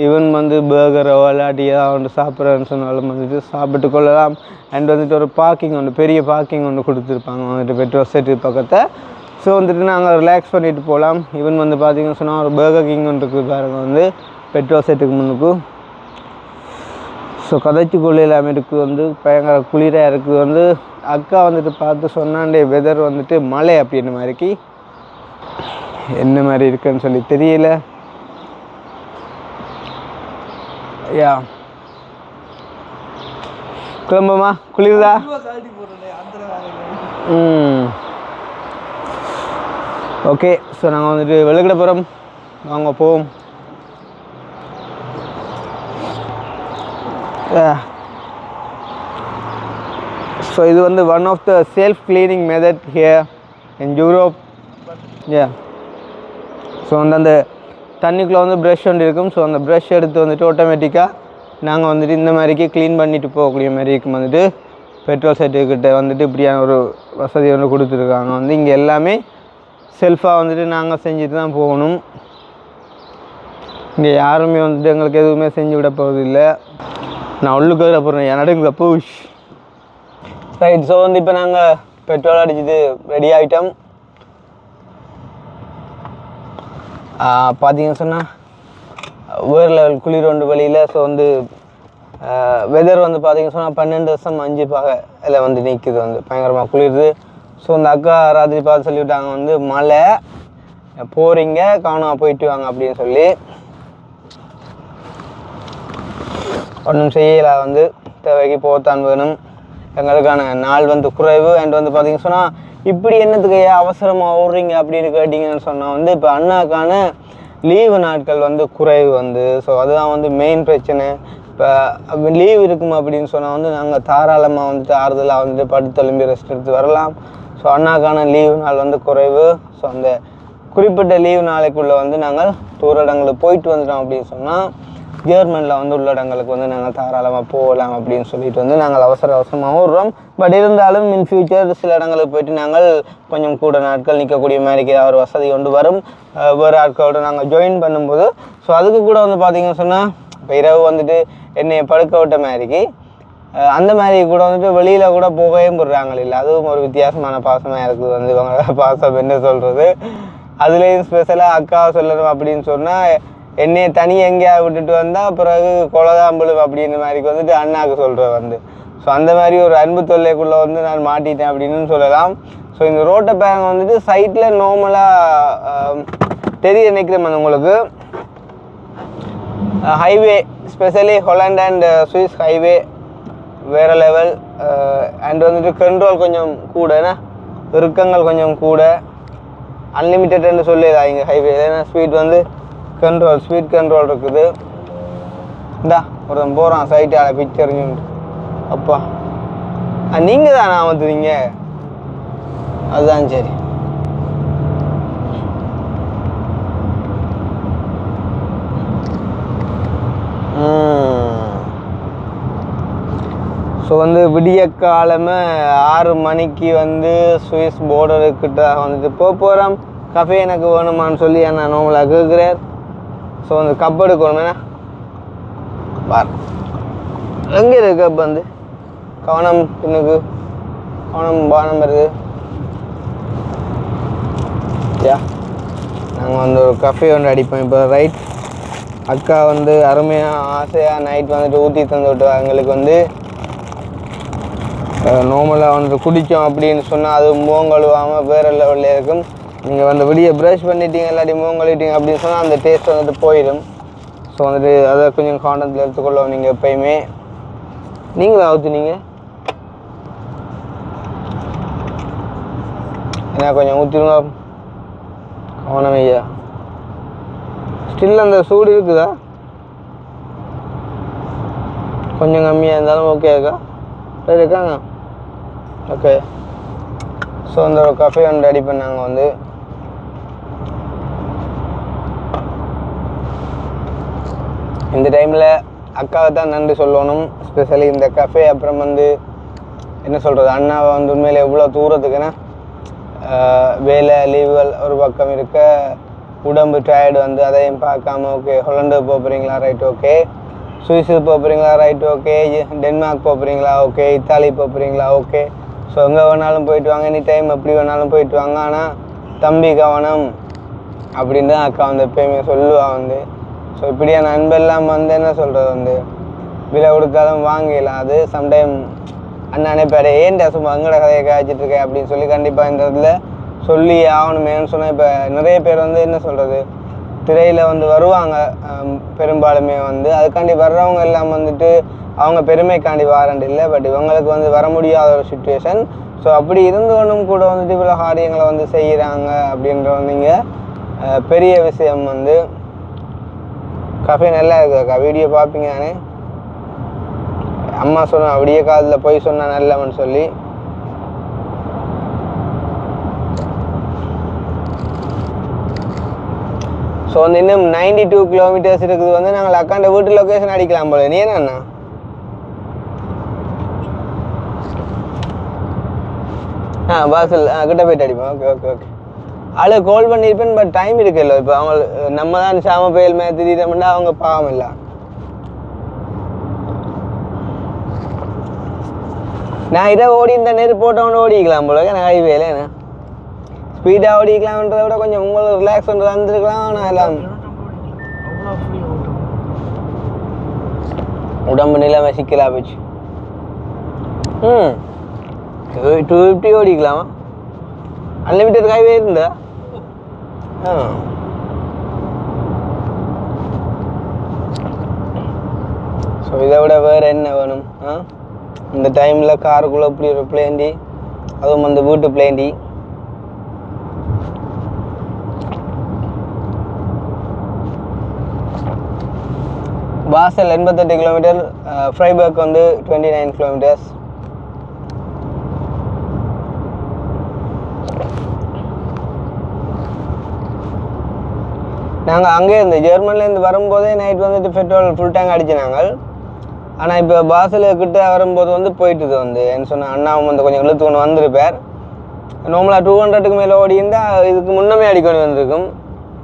ஈவன் வந்து பர்கரோ இல்லாட்டி ஏதாவது சாப்பிட்றேன்னு சொன்னாலும் வந்துட்டு சாப்பிட்டு கொள்ளலாம். அண்ட் வந்துட்டு ஒரு பார்க்கிங் ஒன்று பெரிய பார்க்கிங் ஒன்று கொடுத்துருப்பாங்க வந்துட்டு பெட்ரோல் செட்டு பக்கத்தை. ஸோ வந்துட்டு நாங்கள் ரிலாக்ஸ் பண்ணிவிட்டு போகலாம். ஈவன் வந்து பார்த்தீங்கன்னு சொன்னால் ஒரு பர்கர் கிங் ஒன்று இருக்குது பாருங்க வந்து பெட்ரோல் செட்டுக்கு முன்னுக்கும். ஸோ கதைச்சி கொள்ளை எல்லாமே இருக்குது. வந்து பயங்கர குளிராக இருக்குது. வந்து அக்கா வந்துட்டு பார்த்து சொன்னாண்டே வெதர் வந்துட்டு மழை அப்படின்ற மாதிரிக்கு என்ன மாதிரி இருக்குன்னு சொல்லி தெரியல. யா கிளம்புமா குளிர்தா? ஓகே. ஸோ நாங்கள் வந்துட்டு வெளுக்கிட போகிறோம். வாங்க போவோம். ஸோ இது வந்து one of the self cleaning method here in Europe. So வந்து அந்த தண்ணிக்குள்ளே வந்து ப்ரஷ் ஒன்று இருக்கும். ஸோ அந்த ப்ரஷ் எடுத்து வந்துட்டு ஆட்டோமேட்டிக்காக நாங்கள் வந்துட்டு இந்த மாதிரிக்கு க்ளீன் பண்ணிவிட்டு போகக்கூடிய மாதிரி இருக்கும். வந்துட்டு பெட்ரோல் செட்டுக்கிட்ட வந்துட்டு இப்படியான ஒரு வசதி ஒன்று கொடுத்துருக்காங்க. வந்து இங்கே எல்லாமே செல்ஃபாக வந்துட்டு நாங்கள் செஞ்சுட்டு தான் போகணும். இங்கே யாருமே வந்துட்டு எங்களுக்கு எதுவுமே செஞ்சு விட போகிறதில்லை. நான் உள்ளுக்கு போகிறேன் நடுங்க பூஷ் ரைட். ஸோ வந்து இப்போ நாங்கள் பெட்ரோல் அடிச்சுட்டு ரெடி ஆகிட்டோம். பார்த்தீங்கன்னு சொன்னால் வேறு லெவல் குளிர் ஒன்று வெளியில். ஸோ வந்து வெதர் வந்து பார்த்தீங்கன்னு சொன்னால் 12.5 இதில் வந்து நிற்குது. வந்து பயங்கரமாக குளிருது. ஸோ இந்த அக்கா ராத்திரி பார்த்து சொல்லிவிட்டாங்க வந்து மழை போகிறீங்க காணாம போயிட்டு வாங்க அப்படின்னு சொல்லி. ஒன்றும் செய்யலை. வந்து தேவைக்கு போகத்தான் வேணும். எங்களுக்கான நாள் வந்து குறைவு. அண்ட் வந்து பார்த்தீங்கன்னு சொன்னால் இப்படி என்னத்துக்கு அவசரமாக ஓடுறீங்க அப்படின்னு கேட்டிங்கன்னு சொன்னால் வந்து இப்போ அண்ணாக்கான லீவு நாட்கள் வந்து குறைவு. வந்து ஸோ அதுதான் வந்து மெயின் பிரச்சனை. இப்போ லீவ் இருக்கும் அப்படின்னு சொன்னால் வந்து நாங்கள் தாராளமாக வந்துட்டு ஆறுதலாக வந்துட்டு படுத்தெலும்பி ரெஸ்ட் எடுத்து வரலாம். ஸோ அண்ணாக்கான லீவு நாள் வந்து குறைவு. ஸோ அந்த குறிப்பிட்ட லீவ் நாளைக்குள்ளே வந்து நாங்கள் தூர இடங்களுக்கு போயிட்டு வந்துட்டோம் அப்படின்னு சொன்னால் ஜெர்மனியில் வந்து உள்ள இடங்களுக்கு வந்து நாங்கள் தாராளமாக போகலாம் அப்படின்னு சொல்லிட்டு வந்து நாங்கள் அவசரமாக விடுறோம். பட் இருந்தாலும் இன் ஃபியூச்சர் சில இடங்களுக்கு போயிட்டு நாங்கள் கொஞ்சம் கூட நாட்கள் நிற்கக்கூடிய மாதிரி ஒரு வசதி கொண்டு வரும். வேறு ஆட்களோடு நாங்கள் ஜாயின் பண்ணும்போது ஸோ அதுக்கு கூட வந்து பார்த்திங்கன்னு சொன்னால் இப்போ இரவு வந்துட்டு என்னையை படுக்க விட்ட மாதிரிக்கு அந்த மாதிரி கூட வந்துட்டு வெளியில் கூட போகவே போடுறாங்க இல்லை. அதுவும் ஒரு வித்தியாசமான பாசமாக இருக்குது வந்து இவங்க பாசம் என்ன சொல்கிறது. அதுலேயும் ஸ்பெஷலாக அக்காவை சொல்லணும் அப்படின்னு சொன்னால் என்னையை தனியாக எங்கேயா விட்டுட்டு வந்தால் பிறகு கொலதாம்பழும் அப்படின்ற மாதிரிக்கு வந்துட்டு அண்ணாவுக்கு சொல்கிற வந்து ஸோ அந்த மாதிரி ஒரு அன்பு தொல்லைக்குள்ளே வந்து நான் மாட்டிட்டேன் அப்படின்னு சொல்லலாம். ஸோ இந்த ரோட்டை பேங்க வந்துட்டு சைட்டில் நார்மலாக தெரிய நினைக்கிறேன் உங்களுக்கு highway specially Holland and Swiss highway வேறு லெவல். அண்ட் வந்துட்டு கண்ட்ரோல் கொஞ்சம் கூடனா இறுக்கங்கள் கொஞ்சம் கூட அன்லிமிட்டட்னு சொல்லிடா இங்கே ஹைவே. ஏன்னா ஸ்பீட் கண்ட்ரோல் இருக்குது. இந்தா ஒருத்தன் போகிறான் சைட்டால் பிக்சருங்க. அப்பா நீங்கள் தானே வந்துடுவீங்க? அதுதான் சரி. ஸோ வந்து விடிய காலமாக 6 மணிக்கு வந்து சுவிஸ் பார்டருக்கிட்ட வந்துட்டு போகிறோம். கஃபே எனக்கு வேணுமான்னு சொல்லி என்ன நார்மலாக கேட்குறார். ஸோ வந்து கப் எடுக்கணுமேண்ணா பார் எங்கே இருக்கு கப் வந்து கவனம் பின்னுக்கு கவனம் பானம் வருது. யா நாங்கள் வந்து ஒரு கஃபே ஒன்று அடிப்போம் இப்போ. ரைட் அக்கா வந்து அருமையாக ஆசையாக நைட் வந்துட்டு ஊற்றி தந்து விட்டு எங்களுக்கு வந்து நார்மலாக வந்து குடித்தோம் அப்படின்னு சொன்னால் அது முகம் கழுவாமல் வேறு லெவலில் இருக்கும். நீங்கள் வந்து வெளியே ப்ரஷ் பண்ணிட்டீங்க இல்லாட்டி முகம் கழுவிட்டீங்க அப்படின்னு சொன்னால் அந்த டேஸ்ட் வந்துட்டு போயிடும். ஸோ வந்துட்டு அதை கொஞ்சம் காண்டத்தில் எடுத்துக்கொள்ளும். நீங்கள் எப்பயுமே நீங்களும் ஊற்றுனீங்க ஏன்னா கொஞ்சம் ஊற்றிடுங்க கவனம் ஐயா. ஸ்டில் அந்த சூடு இருக்குதா? கொஞ்சம் கம்மியாக இருந்தாலும் ஓகே இருக்கா? சரி இருக்காங்க ஓகே. ஸோ அந்த ஒரு கஃபே ஒன்று ரெடி பண்ணாங்க வந்து இந்த டைமில் அக்காவை தான் நன்றி சொல்லணும். ஸ்பெஷலி இந்த கஃபே அப்புறம் வந்து என்ன சொல்கிறது அண்ணாவை வந்து உண்மையிலே எவ்வளோ தூரத்துக்குன்னா வேலை லீவுகள் ஒரு பக்கம் இருக்க உடம்பு டயர்டு வந்து அதையும் பார்க்காம ஓகே ஹொலண்டு போகிறீங்களா ரைட் ஓகே, சுவிஸு போகிறீங்களா ரைட் ஓகே, டென்மார்க் போகிறீங்களா ஓகே, இத்தாலி போகிறீங்களா ஓகே. ஸோ எங்கே வேணாலும் போயிட்டு வாங்க, எனி டைம் எப்படி வேணாலும் போயிட்டு வாங்க, ஆனால் தம்பி கவனம் அப்படின்னு தான் அக்கா வந்து எப்பயுமே சொல்லுவாள் வந்து. ஸோ இப்படியான அன்பெல்லாம் வந்து என்ன சொல்கிறது வந்து விலை கொடுத்தாலும் வாங்கிடலாம். அது சம்டைம் அண்ணா நினைப்பாரு ஏன்டா சும்மா எங்கட கதையை காய்ச்சிட்ருக்கேன் அப்படின்னு சொல்லி கண்டிப்பாக இந்த இடத்துல சொல்லி ஆகணுமேன்னு சொன்னால் இப்போ நிறைய பேர் வந்து என்ன சொல்கிறது திரையில் வந்து வருவாங்க பெரும்பாலுமே வந்து அதுக்காண்டி வர்றவங்க எல்லாம் வந்துட்டு அவங்க பெருமைக்காண்டி வாரண்டு இல்லை. பட் இவங்களுக்கு வந்து வர முடியாத ஒரு சுச்சுவேஷன். ஸோ அப்படி இருந்தவனும் கூட வந்துட்டு இவ்வளோ காரியங்களை வந்து செய்கிறாங்க அப்படின்ற வந்தீங்க பெரிய விஷயம் வந்து. கஃபே நல்லா இருக்குக்கா, வீடியோ பார்ப்பீங்க தானே? அம்மா சொன்ன அப்படியே காதில் போய் சொன்னால் நல்லவன்னு சொல்லி. ஸோ வந்து இன்னும் 92 கிலோமீட்டர்ஸ் இருக்குது வந்து நாங்கள் அக்காண்ட வீட்டு லொக்கேஷன் அடிக்கலாம் போல. நீ என்னண்ணா பாசல் கிட்ட போயிட்டு அடிப்போம். Okay okay okay. ஆளு கால் பண்ணியிருப்பேன் பட் டைம் இருக்குல்ல. இப்போ அவங்க நம்ம தான் சாம புயல் மேலே திடீர்னு அவங்க பாவம் இல்லை. நான் இதை ஓடி இந்த நேரம் போட்டவொன்னு ஓடிக்கலாம் போல. நான் ஹைவேல என்ன ஸ்பீடாக ஓடிக்கலாம்ன்றதை விட கொஞ்சம் உங்களுக்கு ரிலாக்ஸ் பண்ணுறது வந்துருக்கலாம். ஆனால் எல்லாம் உடம்பு நிலைமை சிக்கலாக போச்சு. 250 ஓடிக்கலாமா? அன்லிமிட்டட் ஹைவே இருந்தா ஸோ இதை விட வேறு என்ன வேணும்? இந்த டைமில் காருக்குள்ளே இப்படி ஒரு பிளேண்டி, அதுவும் அந்த வீட்டு பிளேண்டி. பாசல் 88 கிலோமீட்டர், ஃப்ரைபர்க் வந்து 29 கிலோமீட்டர்ஸ். நாங்கள் அங்கே இருந்து ஜெர்மன்லேருந்து வரும்போதே நைட் வந்துட்டு பெட்ரோல் ஃபுல் டேங்க் அடிச்சினாங்க. ஆனால் இப்போ பாசலுக்கிட்ட வரும்போது வந்து போயிட்டுது வந்து என்ன சொன்னால் அண்ணாவும் வந்து கொஞ்சம் இழுத்து கொண்டு வந்திருப்பார். நார்மலாக 200க்கு மேலே ஓடி இருந்தால் இதுக்கு முன்னமே அடிக்கொண்டு வந்திருக்கும்.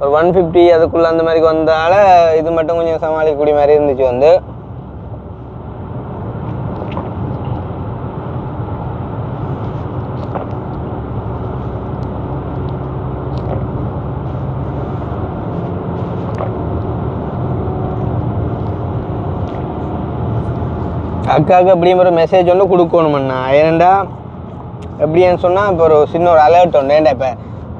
ஒரு 150 அதுக்குள்ளே அந்த மாதிரி வந்தால இது மட்டும் கொஞ்சம் சமாளிக்கக்கூடிய மாதிரி இருந்துச்சு வந்து. அக்காவுக்கு எப்படியும் ஒரு மெசேஜ் ஒன்று கொடுக்கணுமண்ணா. ஏனெண்டா எப்படின்னு சொன்னால் இப்போ ஒரு சின்ன ஒரு அலர்ட் ஒன்று ஏன்டா இப்போ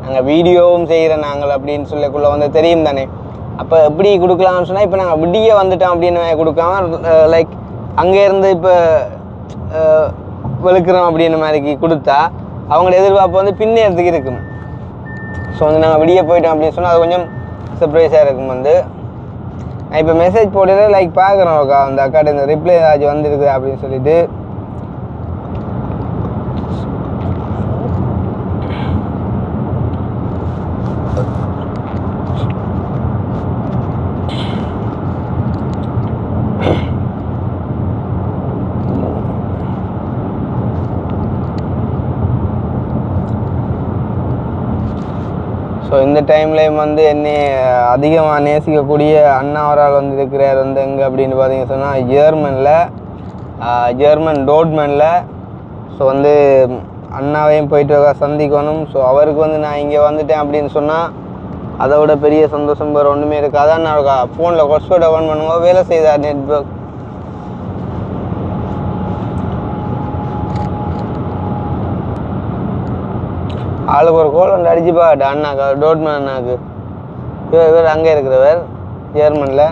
நாங்கள் வீடியோவும் செய்கிறேன் நாங்கள் அப்படின்னு சொல்லக்குள்ளே வந்து தெரியும் தானே. அப்போ எப்படி கொடுக்கலாம்னு சொன்னால் இப்போ நாங்கள் விடிய வந்துட்டோம் அப்படின்னு கொடுக்காம லைக் அங்கேருந்து இப்போ வெளுக்கிறோம் அப்படின்னு மாதிரிக்கு கொடுத்தா அவங்களோட எதிர்பார்ப்பு வந்து பின்னேறதுக்கு இருக்கும். ஸோ வந்து நாங்கள் விடிய போயிட்டோம் அப்படின்னு சொன்னால் அது கொஞ்சம் சர்ப்ரைஸாக இருக்கும் வந்து. நான் இப்போ மெசேஜ் போடுறது லைக் பார்க்குறோம் அக்கா அந்த அக்காட்ட இந்த ரிப்ளை ஏதாச்சும் வந்துருக்குது அப்படின்னு சொல்லிட்டு. ஸோ இந்த டைம்லேயும் வந்து என்னை அதிகமாக நேசிக்கக்கூடிய அண்ணா அவரால் வந்து இருக்கிறார் வந்து எங்கே அப்படின்னு பார்த்தீங்கன்னு சொன்னால் ஜெர்மன் டோட்மனில். ஸோ வந்து அண்ணாவையும் போயிட்டு சந்திக்கணும். ஸோ அவருக்கு வந்து நான் இங்கே வந்துட்டேன் அப்படின்னு சொன்னால் அதை விட பெரிய சந்தோஷம் வேறு ஒன்றுமே இருக்காது. அண்ணா இருக்கா ஃபோனில் ஹாட்ஸ்பாட் ஆன் பண்ணுவோம் வேலை செய்தார் நெட்வொர்க். ஆளுக்கு ஒரு கோல் ஒன்று அடிச்சு பாட்டு அண்ணாக்கா டோட்மன் அண்ணாக்கு. இவர் அங்கே இருக்கிறவர் ஜெர்மனில்.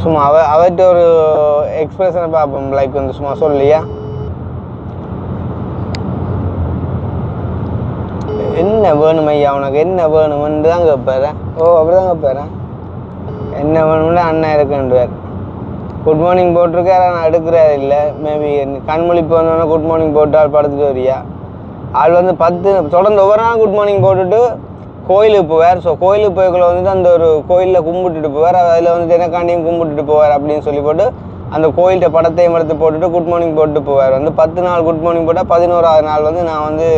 சும்மா அவர்கிட்ட ஒரு எக்ஸ்பிரஷனை பார்ப்போம் லைக் வந்து சும்மா சொல்லியா என்ன வேணும் ஐயா உனக்கு என்ன வேணுமென்று தான் கேட்பாரு. ஓ அப்படி தான் கேட்பாரு. என்ன வேணும்னு அண்ணா இருக்குன்றார். குட் மார்னிங் போட்டிருக்காரு ஆனால் எடுக்கிறாரு இல்லை. மேபி கண்மொழிப்பு வந்தோடனே குட் மார்னிங் போட்டு ஆள் படுத்துட்டு வரியா. ஆள் வந்து 10 தொடர்ந்து ஒவ்வொரு நாள் குட் மார்னிங் போட்டுட்டு கோயிலுக்கு போவார். ஸோ கோயிலுக்கு போய்க்குள்ள வந்துட்டு அந்த ஒரு கோயிலில் கும்பிட்டுட்டு போவார். அதில் வந்துட்டு எனக்காண்டியும் கும்பிட்டுட்டு போவார் அப்படின்னு சொல்லி போட்டு அந்த கோயில்கிட்ட படத்தையும் எடுத்து போட்டுட்டு குட் மார்னிங் போட்டு போவார். வந்து 10 நாள் குட் மார்னிங் போட்டால் 11ஆவது நாள் வந்து நான் வந்து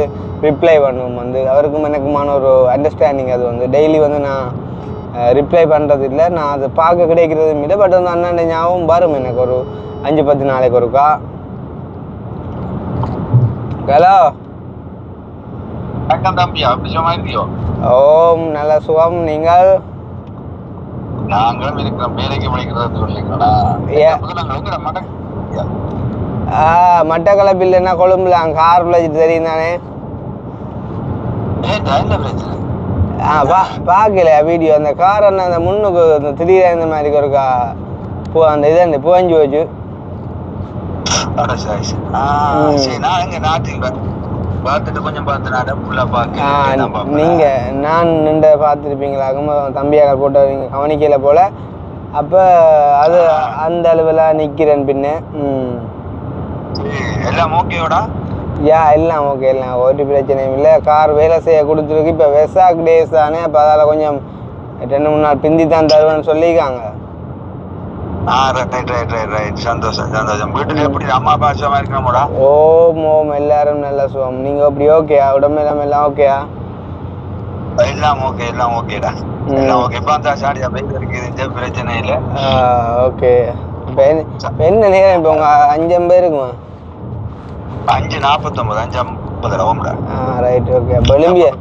ரிப்ளை பண்ணுவோம். வந்து அவருக்கும் எனக்குமான ஒரு அண்டர்ஸ்டாண்டிங். அது வந்து டெய்லி வந்து நான் ரிப்ளை பண்ணுறது இல்லை. நான் அதை பார்க்க கிடைக்கிறதும் இல்லை. பட் வந்து அண்ணன் ஞாபகம் வரும் எனக்கு ஒரு 5-10 நாளைக்கு ஒருக்கா. ஹலோ தம்பி அப்படி இருக்கியோ? ஓம் நல்ல சுகம். நீங்கள்? நாங்களும் இருக்கிறோம். வேலைக்கு படிக்கிறது இல்லைங்களா? மட்டக்களப்பு இல்லைன்னா கொழும்புல அங்கே கார் பிள்ளைச்சிட்டு தெரியும் தானே. பார்க்கல வீடியோ அந்த கார் அண்ணன் அந்த முன்னுக்கு இந்த திடீர் இந்த மாதிரி இருக்கா அந்த இது அந்த புகஞ்சு போச்சு. நீங்க நான் நின்று பார்த்துருப்பீங்களாக்கும் தம்பியாக போட்டு கவனிக்கல போல. அப்போ அது அந்த அளவில் நிற்கிறேன் பின்ன. எல்லாம் ஓகேடா? எல்லாம் ஓகே, எல்லாம் ஒரு பிரச்சனையும் இல்லை. கார் வேலை செய்ய கொடுத்துருக்கு. இப்போ வெசாக் டேஸ் தானே, அப்போ அதால் கொஞ்சம் 2-3 நாள் பிந்தி தான் தருவேன்னு சொல்லியிருக்காங்க. சந்தோஷம் சந்தோஷம். வீட்டுல எப்படி அம்மா அப்பா சுகமா இருக்கணும்டா? ஓம் எல்லாரும் நல்ல சுகம். நீங்க எப்படி ஓகேயா? உடம்பு எல்லாம் ஓகேயா? எல்லாம் ஓகே, எல்லாம் ஓகேடா, எல்லாம் ஓகே. இப்ப சாடியா பைக் இருக்குது, பிரச்சனை இல்லை. ஓகே. இப்போ என்ன நேரம் இப்போ உங்க 5:50 இருக்குமா? 5:49 5:50 ஓம்டா. Right okay. ஒலிம்பியா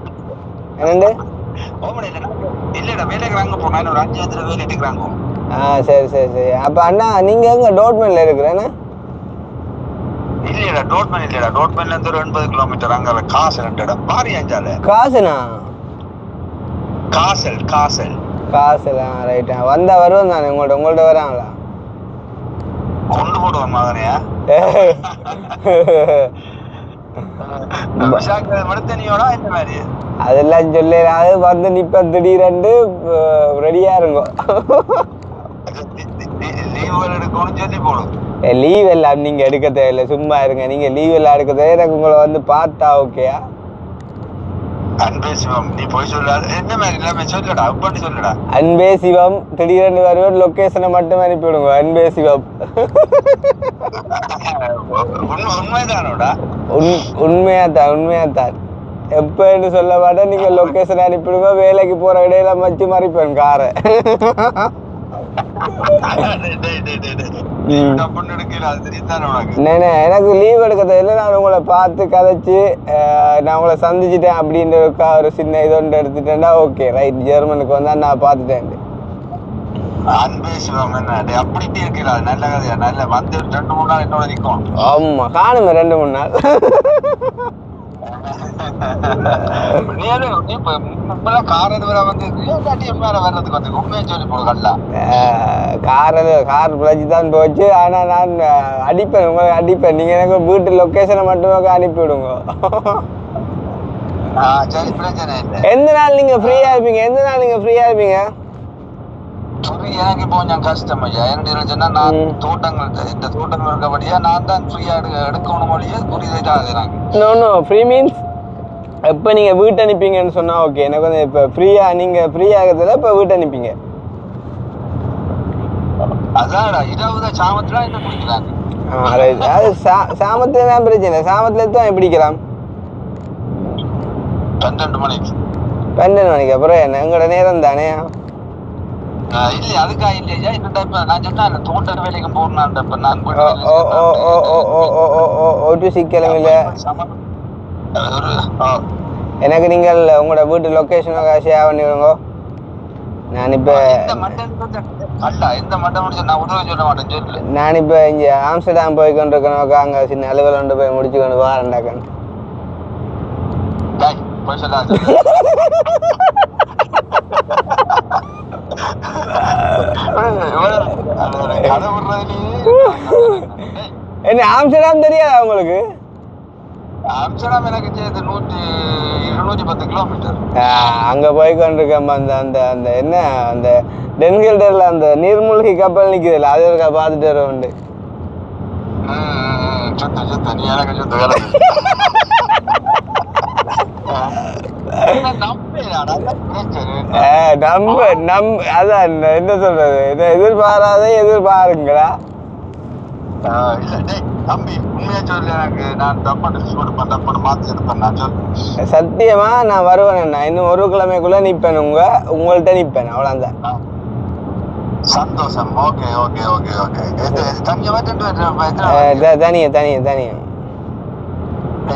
என்னண்டு இல்லடா வேலைக்கு அங்க போனா ஒரு 5 வேலை எடுக்கிறாங்க. சரி சரி சரி. அப்ப அண்ணா நீங்க எங்க டோட்மன்ல இருக்கிறேன்னா? இல்லடா டோட்மன் இல்லடா, டோட்மன்ல இருந்து ஒரு 80 கிலோமீட்டர் அங்க காசல் ரெண்டடா பாரி அஞ்சால. காசுனா? காசல் காசல் காசல். ரைட். வந்தா வருவோம் தானே உங்கள்ட்ட வராங்களா? கொண்டு போடுவோம் மகனையா? அதெல்லாம் சொல்லிடாது. வந்து நிப்ப திடீரெண்டு ரெடியா இருக்கும். லீவ் எல்லாம் நீங்க எடுக்க தேவையில்லை, சும்மா இருங்க. நீங்க லீவ் எல்லாம் எடுக்க தேவை. எனக்கு உங்களை வந்து பார்த்தா ஓகேயா? அன்பே சிவம் நீ போய் சொல்லாது என்ன மாதிரி எல்லாமே சொல்லடா உப்பாண்டி சொல்லடா அன்பே சிவம் திடீரென்று வருவோம் லொக்கேஷனை மட்டும் அனுப்பிவிடுங்க அன்பே சிவம் உண்மைதானோடா உண்மையாத்தான் எப்பன்னு சொல்ல மாட்டேன் நீங்க லொக்கேஷன் அனுப்பிடுங்க வேலைக்கு போற இடையில மச்சு மறைப்பேன் காரை எனக்கு லீவ் எடுக்க தெரியல நான் உங்களை பார்த்து கதைச்சு நான் உங்களை சந்திச்சிட்டேன் அப்படின்ற ஒரு சின்ன இதொன்று எடுத்துட்டேன்டா ஓகே ரைட் ஜெர்மனுக்கு வந்தா நான் பார்த்துட்டேன் ஆமா காணுமே 2-3 நாள் கார் பிழைச்சுதான் போச்சு ஆனா நான் அடிப்பேன் உங்களுக்கு அடிப்பேன் நீங்க எனக்கு வீட்டு லொகேஷனை மட்டுமே அனுப்பி விடுங்க எந்த நாள் நீங்க ஃப்ரீயா இருப்பீங்க எனக்கு இப்போ கொஞ்சம் கஷ்டம் ஐயா என்ன நான் தோட்டங்கள் இந்த தோட்டங்கள் இருக்கபடியா நான் தான் ஃப்ரீயா எடுக்கணும் மொழியே புரியுது ஃப்ரீ மீன்ஸ் எப்போ நீங்க வீட்டு அனுப்பிங்கன்னு சொன்னா ஓகே எனக்கு வந்து இப்போ நீங்க ஃப்ரீயா ஆகிறதுல இப்போ வீட்டு அனுப்பிங்க அதான் இரவு சாமத்துல என்ன பிடிக்கிறாங்க அது சாமத்துல தான் பிரச்சனை சாமத்துல தான் பிடிக்கலாம் 12 மணிக்கு அப்புறம் என்ன எங்களோட நேரம் தானே இல்ல அதுக்கா இல்லையா இந்த டைப் நான் சொன்னா தோட்ட வேலைக்கு போறேன் நான் ஒரு சிக்கலும் இல்ல எனக்கு நீங்கள் உங்களோட வீட்டு லொகேஷனுக்காக ஷேர் பண்ணிவிடுங்க நான் இப்போ நான் இப்போ இங்கே ஆம்ஸ்டர்டாம் போய் கொண்டு இருக்கணும் அங்கே சின்ன அலுவல் கொண்டு போய் முடிச்சு கொண்டு வாரண்டாக்கன் என்ன ஆம்ஸ்டர்டாம் தெரியாதா உங்களுக்கு ஆம்ஸ்டர்டாம் எனக்கு 210 கிலோமீட்டர் அங்க போய் கொண்டிருக்கேன் அந்த அந்த என்ன அந்த டென்கில்டர்ல அந்த நீர்மூழ்கி கப்பல் நிக்குதுல்ல அது இருக்கா பார்த்துட்டு வர உண்டு நீ எனக்கு அதான் என்ன சொல்றது எதிர்பாருங்களா சத்தியமா நான் வருவேன் இன்னும் ஒரு கிழமைக்குள்ள நிப்பேன் உங்கள்கிட்ட நிப்பேன் அவ்வளவுதான் சந்தோஷம் ஓகே ஓகே ஓகே ஓகே தனியா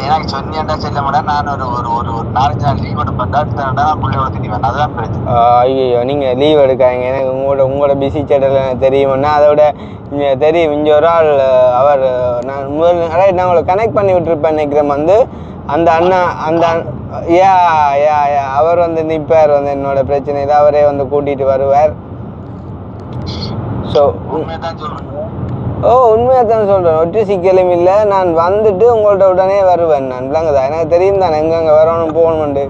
எனக்கு சொன்னியா செல்ல மாட்டேன் நான் ஒரு 4 நாள் லீவ் எடுப்பேன் பிள்ளையோட திணிவேன் அதான் பிரச்சனை ஐயோ நீங்க லீவ் எடுக்காங்க எனக்கு உங்களோட பிஸி சேட்டல் எனக்கு தெரியும்னா அதோட தெரியும் இங்கே ஒரு ஆள் அவர் நான் நான் உங்களை கனெக்ட் பண்ணி விட்டுருப்பேன் நினைக்கிறேன் வந்து அந்த அண்ணா அவர் வந்து நிற்பார் வந்து என்னோட பிரச்சனையில் அவரே வந்து கூட்டிகிட்டு வருவார் ஸோ உண்மையாக தான் சொல்கிறேன் ஒற்றை சிக்கலும் இல்லை நான் வந்துட்டு உங்கள்கிட்ட உடனே வருவேன் நான் விளங்குதா எனக்கு தெரியும் தானே எங்கெங்கே வரணும் போகணுமெண்டு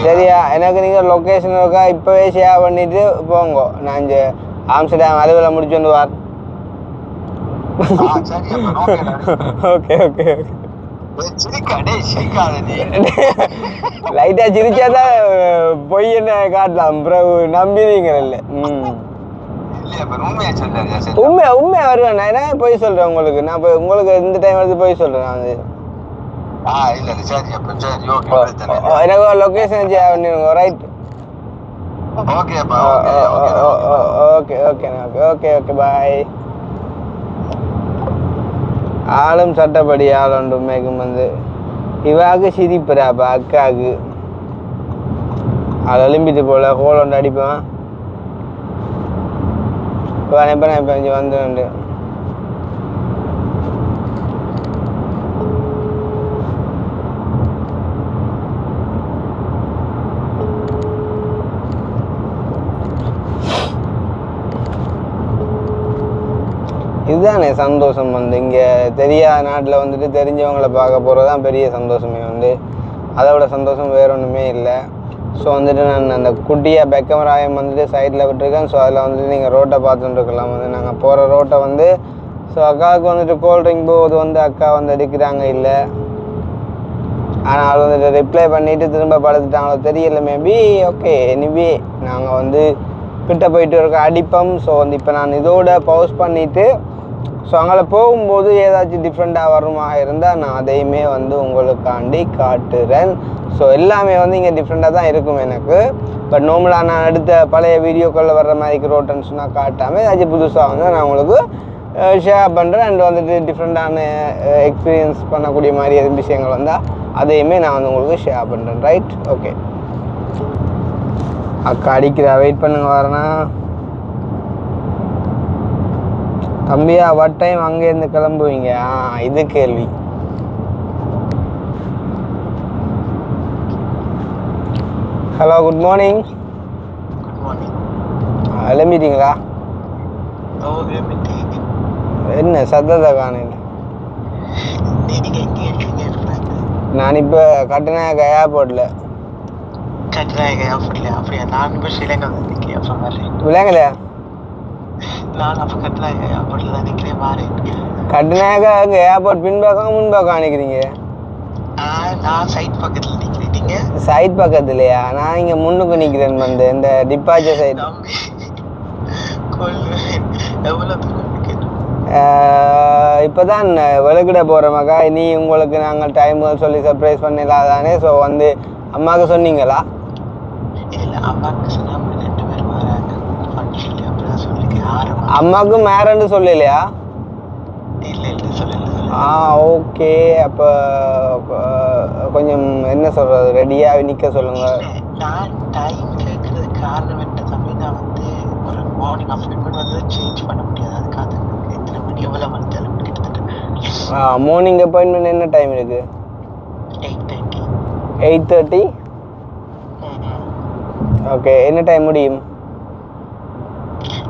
சரியா எனக்கு நீங்கள் லொக்கேஷன் இருக்கா இப்போவே ஷேர் பண்ணிட்டு போங்க நான் இங்கே ஆம்ஸ்டர்டாம் அலுவலை முடிச்சுட்டு வார் ஓகே ஓகே லைட்டா சிரிச்சாதான் பொய் என்ன காட்டலாம் பிறகு நம்பினீங்க இல்லை உண்மையா வருவேன் நான் என்ன பொய் சொல்றேன் உங்களுக்கு நான் உங்களுக்கு இந்த டைம் எடுத்து பொய் சொல்றேன் நான் வந்து எனக்கு லொகேஷன் ஷேர் பண்ணிடுங்க right okay okay okay okay okay bye ஆளும் சட்டப்படி ஆளுண்டு மேக்கும் வந்து இவாக்கு சிரிப்புறாப்பா அக்காவுக்கு அதை எழும்பிட்டு போல ஹோல் ஒன்று அடிப்பேன் இப்போ இங்கே வந்துண்டு இதுதானே சந்தோஷம் வந்து இங்கே தெரியாத நாட்டில் வந்துட்டு தெரிஞ்சவங்களை பார்க்க போகிறது தான் பெரிய சந்தோஷமே வந்து அதை விட சந்தோஷம் வேற ஒன்றுமே இல்லை ஸோ வந்துட்டு நான் அந்த குட்டியாக பெக்கமராயம் வந்துட்டு சைடில் விட்டுருக்கேன் ஸோ அதில் வந்துட்டு நீங்கள் ரோட்டை பார்த்துட்டு இருக்கலாம் வந்து நாங்கள் போகிற ரோட்டை வந்து ஸோ அக்காவுக்கு வந்துட்டு கோல்ட்ரிங்க் போது வந்து அக்கா வந்து எடுக்கிறாங்க இல்லை ஆனால் வந்துட்டு ரிப்ளை பண்ணிவிட்டு திரும்ப படுத்துட்டாங்களோ தெரியல மேபி. ஓகே எனிவே நாங்கள் வந்து கிட்ட போயிட்டு இருக்க அடிப்போம். ஸோ வந்து இப்போ நான் இதோட பவுஸ் பண்ணிவிட்டு ஸோ அங்கே போகும்போது ஏதாச்சும் டிஃப்ரெண்ட்டாக வருமா இருந்தால் நான் அதையுமே வந்து உங்களுக்காண்டி காட்டுறேன். ஸோ எல்லாமே வந்து இங்கே டிஃப்ரெண்ட்டாக தான் இருக்கும் எனக்கு. பட் நார்மலாக நான் எடுத்த பழைய வீடியோக்களில் வர்ற மாதிரி ரோட்டன்ஸ் நான் காட்டாமல் ஏதாச்சும் புதுசாக வந்து நான் உங்களுக்கு ஷேர் பண்ணுறேன். அண்ட் வந்துட்டு டிஃப்ரெண்ட்டான எக்ஸ்பீரியன்ஸ் பண்ணக்கூடிய மாதிரி எதுவும் விஷயங்கள் வந்தால் அதையுமே நான் வந்து உங்களுக்கு ஷேர் பண்ணுறேன். Right, okay. அக்கா அடிக்கிறா, வெயிட் பண்ணுங்க வரேன்னா. தம்பியா வாட் டைம் அங்கேருந்து கிளம்புவீங்க? இது கேள்வி. Hello, good morning. எழும்பிட்டீங்களா? என்ன சத்தத்தை காணையில்? நான் இப்போ கட்டுநாயக்க ஏர்போர்ட்டில். அப்படியா? நான் இப்போ ஸ்ரீலங்கா விளையாங்கலையா? நான் அப்போ கட்டுநாயக்க ஏர்போர்ட்டில் தான் நிற்கிறேன். மாறேன். கட்டுநாயக்கா அங்கே ஏர்போர்ட் பின்பக்கம் முன்பக்கம் நிற்கிறீங்க? நான் சைட் பக்கத்தில் நிற்கிறேன். நீங்கள் சைட் பக்கத்துலையா? நான் இங்கே முன்னுக்கு நிற்கிறேன். வந்து இந்த டிப்பாச்சர் சைட். எவ்வளோ தூரம் இப்போ தான் வெளுக்கிட போகிறோமாக்கா. இனி உங்களுக்கு நாங்கள் டைம் சொல்லி சர்ப்ரைஸ் பண்ணிடலாம் தானே. ஸோ வந்து அம்மாவுக்கு சொன்னீங்களா? இல்லை, அம்மாவுக்கு சொன்னால் 2 பேர் வராங்க. அப்படிதான் சொல்லிருக்கேன். அம்மாவுக்கு மேரன்னு சொல்லலையா? இல்லை இல்லை சொல்லல. ஓகே. அப்போ கொஞ்சம் என்ன சொல்கிறது, ரெடியாக நிற்க சொல்லுங்கள். நான் டைம் கேட்குறதுக்கு காரணம் என்ன தம்பி, நான் வந்து ஒரு மார்னிங் அப்பாயின்மெண்ட் வந்து சேஞ்ச் பண்ண முடியாது. அதுக்காக எத்தனை மணி எவ்வளோ மணி தலைமை கிட்டத்தட்ட மார்னிங் அப்பாயின்மெண்ட் என்ன டைம் இருக்குது? 8:30. 8:30? ஓகே. என்ன டைம் முடியும்?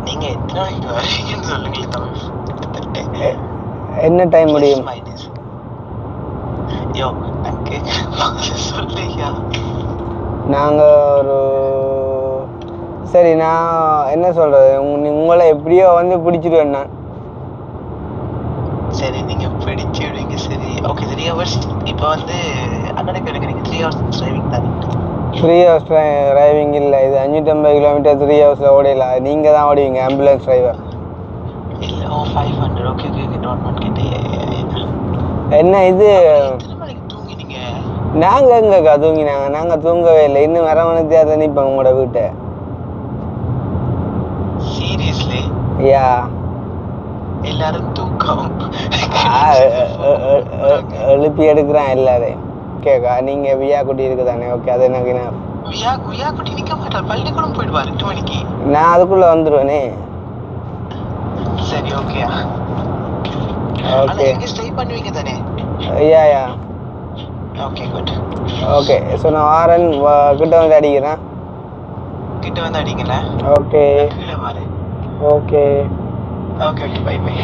நீங்கள் எத்தனை மணிக்கு வரீங்கன்னு சொல்லுங்களேன் தம்பி. கிட்டத்தட்ட என்ன டைம் முடியும்? யோ நான் கேட்குறேன் சொல்லியா. நாங்கள் ஒரு சரி, நான் என்ன சொல்கிறது, உங்களை எப்படியோ வந்து பிடிச்சிடுவேன் நான். சரி, நீங்கள் பிடிச்சி விடுவீங்க. சரி, ஓகே. 3 hours. இப்போ வந்து அண்ணனுக்கு எடுக்கிறீங்க. 3 hours டிரைவிங் தானே? 3 hours டிரைவிங் இல்லை, இது 550 கிலோமீட்டர் 3 ஹவர்ஸில் ஓடையில. நீங்கள் தான் ஓடுவீங்க, ஆம்புலன்ஸ் டிரைவர். இல்லை, 500. Okay okay okay. நோட் கேட்டேன். என்ன இது? எத்தனை மணிக்கு தூங்கினீங்க? நாங்கள் எங்கக்கா தூங்கினாங்க? நாங்கள் தூங்கவே இல்லை. இன்னும் வர மணித்தியாவது நிற்பேன் உங்களோட வீட்டை. சீரியஸ்லி? யா, எல்லாரும் தூக்கம் எழுப்பி எடுக்கிறான் எல்லாரையும். ஓகேக்கா, நீங்கள் வியா குட்டி இருக்கு தானே? ஓகே, அது எனக்கு வியா குட்டி நிற்க மாட்டார். பள்ளிக்கூடம் போயிடுவார் 8 மணிக்கு. நான் அதுக்குள்ளே வந்துடுவேனே. சரி, ஓகே ஓகே. ஸ்டே பண்ணுவீங்க தானே? Yeah yeah. Okay, good. Okay. So நான் வாரன் கிட்ட வந்து அடிக்கிறேன். கிட்ட வந்து அடிங்களா? ஓகே கீழே வாரு. Okay okay okay. Bye bye.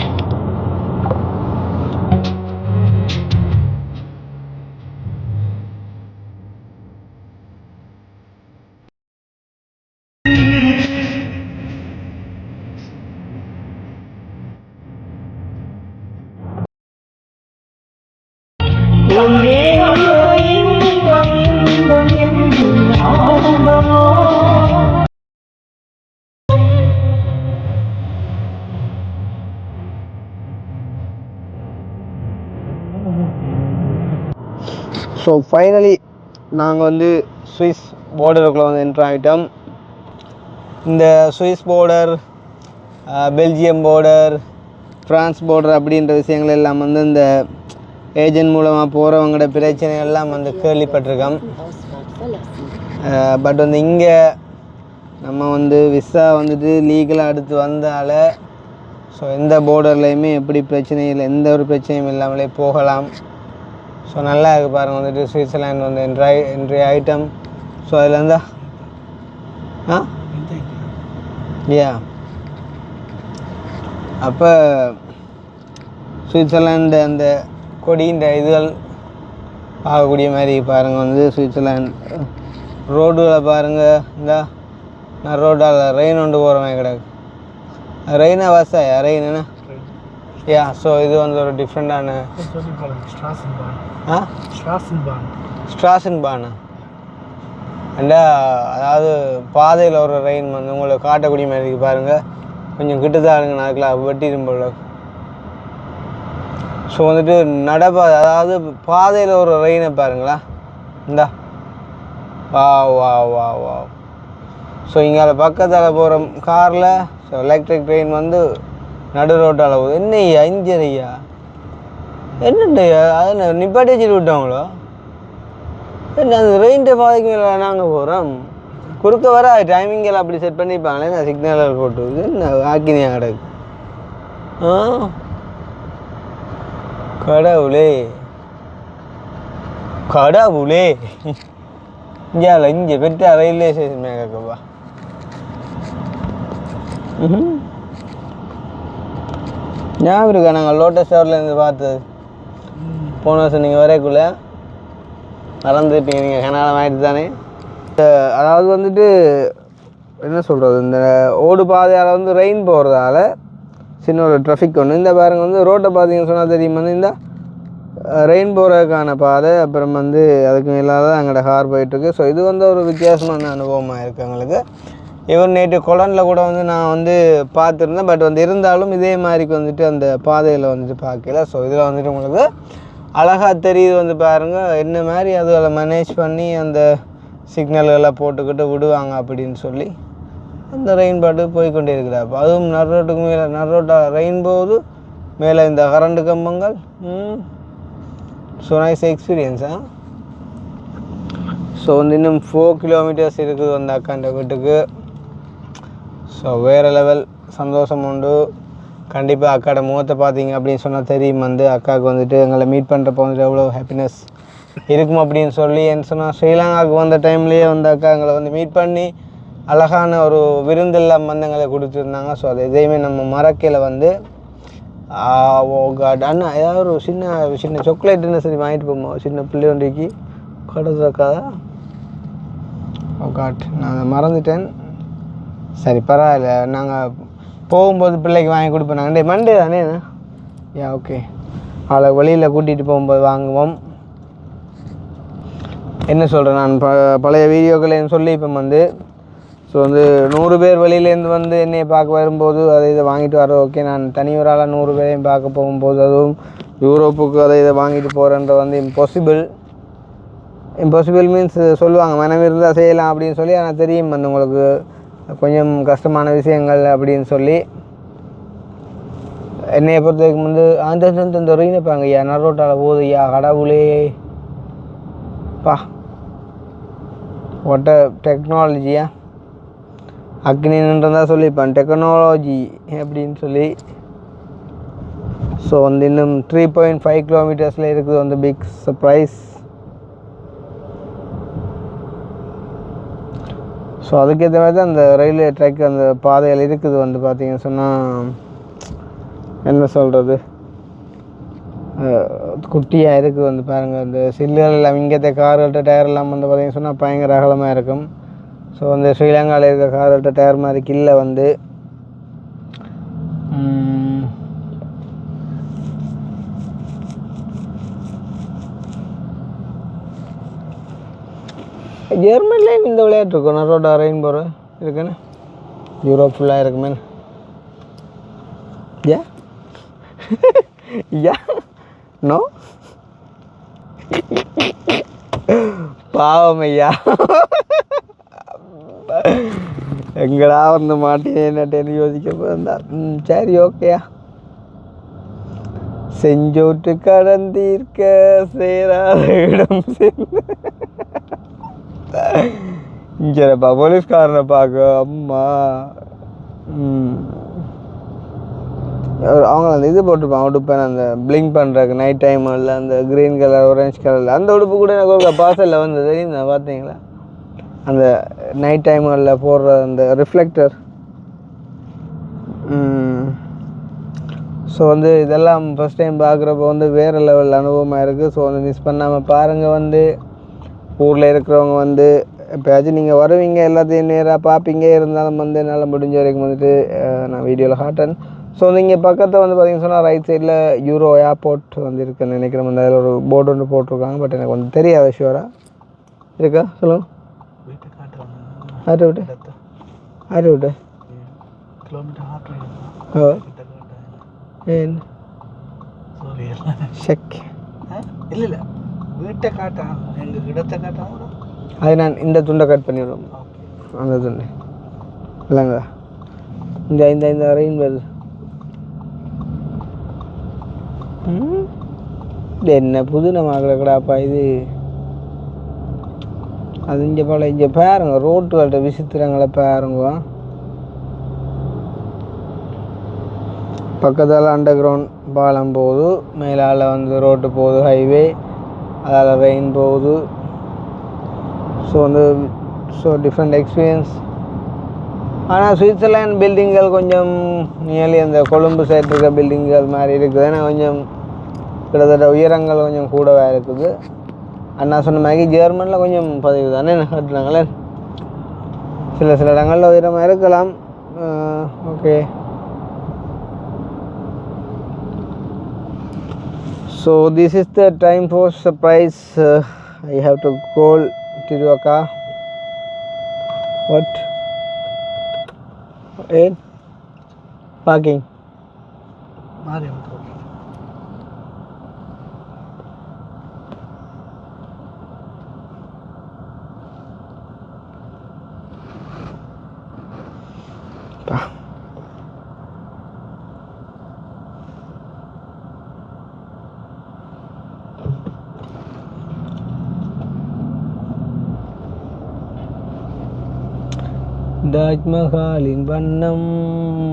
So finally நாங்கள் வந்து சுவிஸ் பார்டருக்குள்ளே வந்து என்ட்ரு ஆகிட்டோம். இந்த Swiss border, Belgium border, France border அப்படின்ற விஷயங்கள் எல்லாம் வந்து இந்த ஏஜென்ட் மூலமாக போகிறவங்களோட பிரச்சனைகள்லாம் வந்து கேள்விப்பட்டிருக்கோம். பட் வந்து இங்கே நம்ம வந்து விசா வந்துட்டு லீகலாக எடுத்து வந்தால் ஸோ எந்த பார்டர்லையுமே எப்படி பிரச்சனை இல்லை, எந்த ஒரு பிரச்சனையும் இல்லாமலே போகலாம். ஸோ நல்லா இருக்குது பாருங்கள். வந்துட்டு சுவிட்சர்லாண்ட் வந்து என்ட்ரி ஐட்டம். ஸோ அதில் இருந்தா யா அப்போ சுவிட்சர்லாண்டு அந்த கொடின்ற இதுகள் பார்க்கக்கூடிய மாதிரி பாருங்கள். வந்து சுவிட்சர்லாண்ட் ரோடுகளை பாருங்கள். இந்த நான் ரோட்டால் ரெயின் ஒன்று போகிற மாதிரி கிடக்கு. ரெயினா வசாயா? ரெயின் என்ன? யா. ஸோ இது வந்து ஒரு டிஃப்ரெண்ட்டான ஸ்ட்ராசன் பானா அண்டா, அதாவது பாதையில் ஒரு ரெயின் வந்து உங்களை காட்டக்கூடிய மாதிரி இருக்கு பாருங்கள். கொஞ்சம் கிட்டதானுங்க அதுக்கெல்லாம் வெட்டிடும் போல. ஸோ வந்துட்டு நடப்பாதை, அதாவது பாதையில் ஒரு ரெயினை பாருங்களா. இந்தா வா வா வா வா. ஸோ இங்கே பக்கத்தில் போகிற காரில் ஸோ எலக்ட்ரிக் ட்ரெயின் வந்து நடு ரோட்டால் போகுது. என்னையா இஞ்சரையா என்னண்டையா அதை நிப்பாட்டி வச்சுட்டு விட்டோங்களோ. என்ன அந்த ரெயின்ட்டு பாதைக்கு மேலே நாங்கள் போகிறோம். குறுக்க வர டைமிங்கெல்லாம் அப்படி செட் பண்ணிப்பாங்களே. நான் சிக்னலில் போட்டு என்ன ஆக்கினியா கிடக்கு. கடவுளே கடவுளே. இங்கே பெற்ற ரயில்வே ஸ்டேஷன் மேகப்பா. ஞாபகம் இருக்கா நாங்கள் லோட்டஸ் டவர்லேருந்து பார்த்தது போன வருஷம் நீங்கள் வரைக்குள்ள மறந்துட்டீங்க. நீங்கள் கனாலம் ஆகிட்டு தானே. அதாவது வந்துட்டு என்ன சொல்கிறது, இந்த ஓடு பாதையால் வந்து ரெயின் போகிறதால சின்ன ஒரு ட்ராஃபிக் ஒன்று. இந்த பாருங்க வந்து ரோட்டை பார்த்தீங்கன்னு சொன்னால் தெரியும் வந்து இந்த ரெயின் போகிறதுக்கான பாதை, அப்புறம் வந்து அதுக்கு மேலாக தான் எங்களோட கார் போயிட்டுருக்கு. ஸோ இது வந்து ஒரு வித்தியாசமான அனுபவமாக இருக்குது எங்களுக்கு. ஈவன் நேற்று கொலனில் கூட வந்து நான் வந்து பார்த்துருந்தேன். பட் வந்து இருந்தாலும் இதே மாதிரிக்கு வந்துட்டு அந்த பாதையில் வந்துட்டு பார்க்கல. ஸோ இதில் வந்துட்டு உங்களுக்கு அழகாக தெரியுது வந்து பாருங்கள் என்ன மாதிரி அதுகளை மேனேஜ் பண்ணி அந்த சிக்னல்களை போட்டுக்கிட்டு விடுவாங்க அப்படின்னு சொல்லி அந்த ரெயின் பாட்டு போய்கொண்டே இருக்கிறாப்போ. அதுவும் நடுரோட்டுக்கு மேலே நடுரோட்டாக ரெயின் போகுது, மேலே இந்த கரண்ட் கம்பங்கள். ஸோ நைஸ் எக்ஸ்பீரியன்ஸா. ஸோ வந்து இன்னும் 4 கிலோமீட்டர்ஸ் இருக்குது வந்து அக்காண்ட வீட்டுக்கு. ஸோ வேறு லெவல் சந்தோஷம் உண்டு. கண்டிப்பாக அக்காட முகத்தை பார்த்தீங்க அப்படின்னு சொன்னால் தெரியும் வந்து அக்காவுக்கு வந்துட்டு எங்களை மீட் பண்ணுறப்போ வந்துட்டு எவ்வளோ ஹாப்பினஸ் இருக்கும் அப்படின்னு சொல்லி. என்ன சொன்னால் ஸ்ரீலங்காவுக்கு வந்த டைம்லேயே வந்து அக்கா எங்களை வந்து மீட் பண்ணி அழகான ஒரு விருந்தெல்லாம் வந்து எங்களை கொடுத்துருந்தாங்க. ஸோ அது எதையுமே நம்ம மறக்கையில் வந்து ஓ காட் அண்ணா ஏதாவது ஒரு சின்ன சாக்லேட்டுன்னு சரி வாங்கிட்டு போமா சின்ன பிள்ளை வண்டிக்கு கொடுத்துருக்காதா. ஓ காட் நான் அதை மறந்துட்டேன். சரி பரவாயில்ல, நாங்கள் போகும்போது பிள்ளைக்கு வாங்கி கொடுப்போம். நாங்கள் மண்டே தானே யா ஓகே. அவளை வெளியில் கூட்டிகிட்டு போகும்போது வாங்குவோம். என்ன சொல்கிறேன் நான் பழைய வீடியோக்களையும் சொல்லி இப்போ வந்து ஸோ வந்து 100 பேர் வெளியிலேருந்து வந்து என்னையை பார்க்க வரும்போது அதை இதை வாங்கிட்டு வர ஓகே. நான் தனி ஒரு ஆளாக 100 பேரையும் பார்க்க போகும்போது அதுவும் யூரோப்புக்கு அதை இதை வாங்கிட்டு போகிறேன்ற வந்து இம்பாசிபிள் மீன்ஸ் சொல்லுவாங்க மனம் இருந்தால் செய்யலாம் அப்படின்னு சொல்லி. ஆனால் தெரியும் வந்து உங்களுக்கு கொஞ்சம் கஷ்டமான விஷயங்கள் அப்படின்னு சொல்லி. என்னையை பொறுத்தவரைக்கும் வந்து அந்த ரீனப்பாங்க ஐயா நரோட்டாவில் போகுது ஐயா கடவுளே பா ஒட்ட டெக்னாலஜியா அக்னின்றதா சொல்லிப்பான் டெக்னாலஜி அப்படின்னு சொல்லி. ஸோ வந்து இன்னும் 3.5 கிலோமீட்டர்ஸில் இருக்குது வந்து பிக் சர்ப்ரைஸ். ஸோ அதுக்கேற்ற மாதிரி தான் அந்த ரயில்வே ட்ராக் அந்த பாதையில் இருக்குது வந்து பார்த்தீங்கன்னு சொன்னால் என்ன சொல்கிறது குட்டியாக இருக்குது வந்து பாருங்கள். அந்த சில்லுகள் எல்லாம் இங்கேத்த கார்கள்ட்ட டயர் எல்லாம் வந்து பார்த்தீங்கன்னு சொன்னால் பயங்கர அகலமாக இருக்கும். ஸோ வந்து ஸ்ரீலங்காவில் இருக்க கார்கள்ட்ட டயர் மாதிரி கீழே வந்து ஜெர்மன்லேயும் இந்த விளையாட்டு இருக்கும். நரோட்டா ரெயின் போகிற இருக்குன்னு யூரோப் ஃபுல்லாக இருக்குமே. யா யா நோ பாவம் ஐயா எங்கடா வந்து மாட்டேன்னு யோசிக்க போந்தா. சரி ஓகேயா. செஞ்சோட்டு கடந்தீர்க்க சேராத இடம் இங்கப்பா போலீஸ்காரனை பார்க்க அம்மா அவங்க அந்த இது போட்டிருப்பாங்க உடுப்பேன் அந்த பிளிங்க் பண்ணுறக்கு நைட் டைமில் அந்த க்ரீன் கலர் ஆரஞ்ச் கலரில் அந்த உடுப்பு கூட எனக்கு ஒரு பார்சலில் வந்து தெரியும் பார்த்தீங்களா அந்த நைட் டைமில் போடுற அந்த ரிஃப்ளெக்டர். ஸோ வந்து இதெல்லாம் ஃபஸ்ட் டைம் பார்க்குறப்போ வந்து வேறு லெவல் அனுபவமாக இருக்குது. ஸோ வந்து மிஸ் பண்ணாமல் பாருங்கள். வந்து ஊரில் இருக்கிறவங்க வந்து எப்போயாச்சும் நீங்கள் வருவீங்க எல்லாத்தையும் நேராக பார்ப்பீங்க. இருந்தாலும் வந்து என்னால் முடிஞ்ச வரைக்கும் வந்துட்டு நான் வீடியோவில் காட்டேன். ஸோ இங்கே பக்கத்தில் வந்து பார்த்தீங்கன்னு சொன்னால் ரைட் சைடில் யூரோ ஏர்போர்ட் வந்து இருக்குன்னு நினைக்கிறேன். வந்து அதில் ஒரு போர்டு ஒன்று போட்டிருக்காங்க. பட் எனக்கு வந்து தெரியாது ஷுவராக இருக்கா சொல்லுங்கள். ஆறு விட்டு ஆறு விட்டு ஓ ஏன் செக் இல்லை இல்லை வீட்டை காட்டா எங்கள் இடத்தை காட்டா அது நான் இந்த துண்டை கட் பண்ணிவிடுவோம். அந்த துண்டு இல்லைங்க இந்த இந்த இந்த ரெயின் வருது. இது என்ன புது நம்ம கடாப்பா இது. அது இங்கே போல இங்கே பாருங்க ரோட்டுகள்கிட்ட விசித்திரங்களை பாருங்க. பக்கத்தால் அண்டர் கிரவுண்ட் பாலம் போகுது, மேலால் வந்து ரோட்டு போகுது ஹைவே, அதால் ரெயின் போகுது. ஸோ வந்து டிஃப்ரெண்ட் எக்ஸ்பீரியன்ஸ். ஆனால் சுவிட்சர்லாண்ட் பில்டிங்கள் கொஞ்சம் நியர்லி அந்த கொழும்பு சைடு இருக்க பில்டிங்கள் மாதிரி இருக்குது. ஏன்னா கொஞ்சம் கிட்டத்தட்ட உயரங்கள் கொஞ்சம் கூடவே இருக்குது. அண்ணா சொன்ன மாதிரி ஜெர்மனில் கொஞ்சம் பதிவு தானே கட்டுறாங்களே, சில இடங்களில் உயரமாக இருக்கலாம். Okay, so this is the time for surprise. I have to call Tiruaka. What? In parking. தாஜ்மஹாலின் வண்ணம்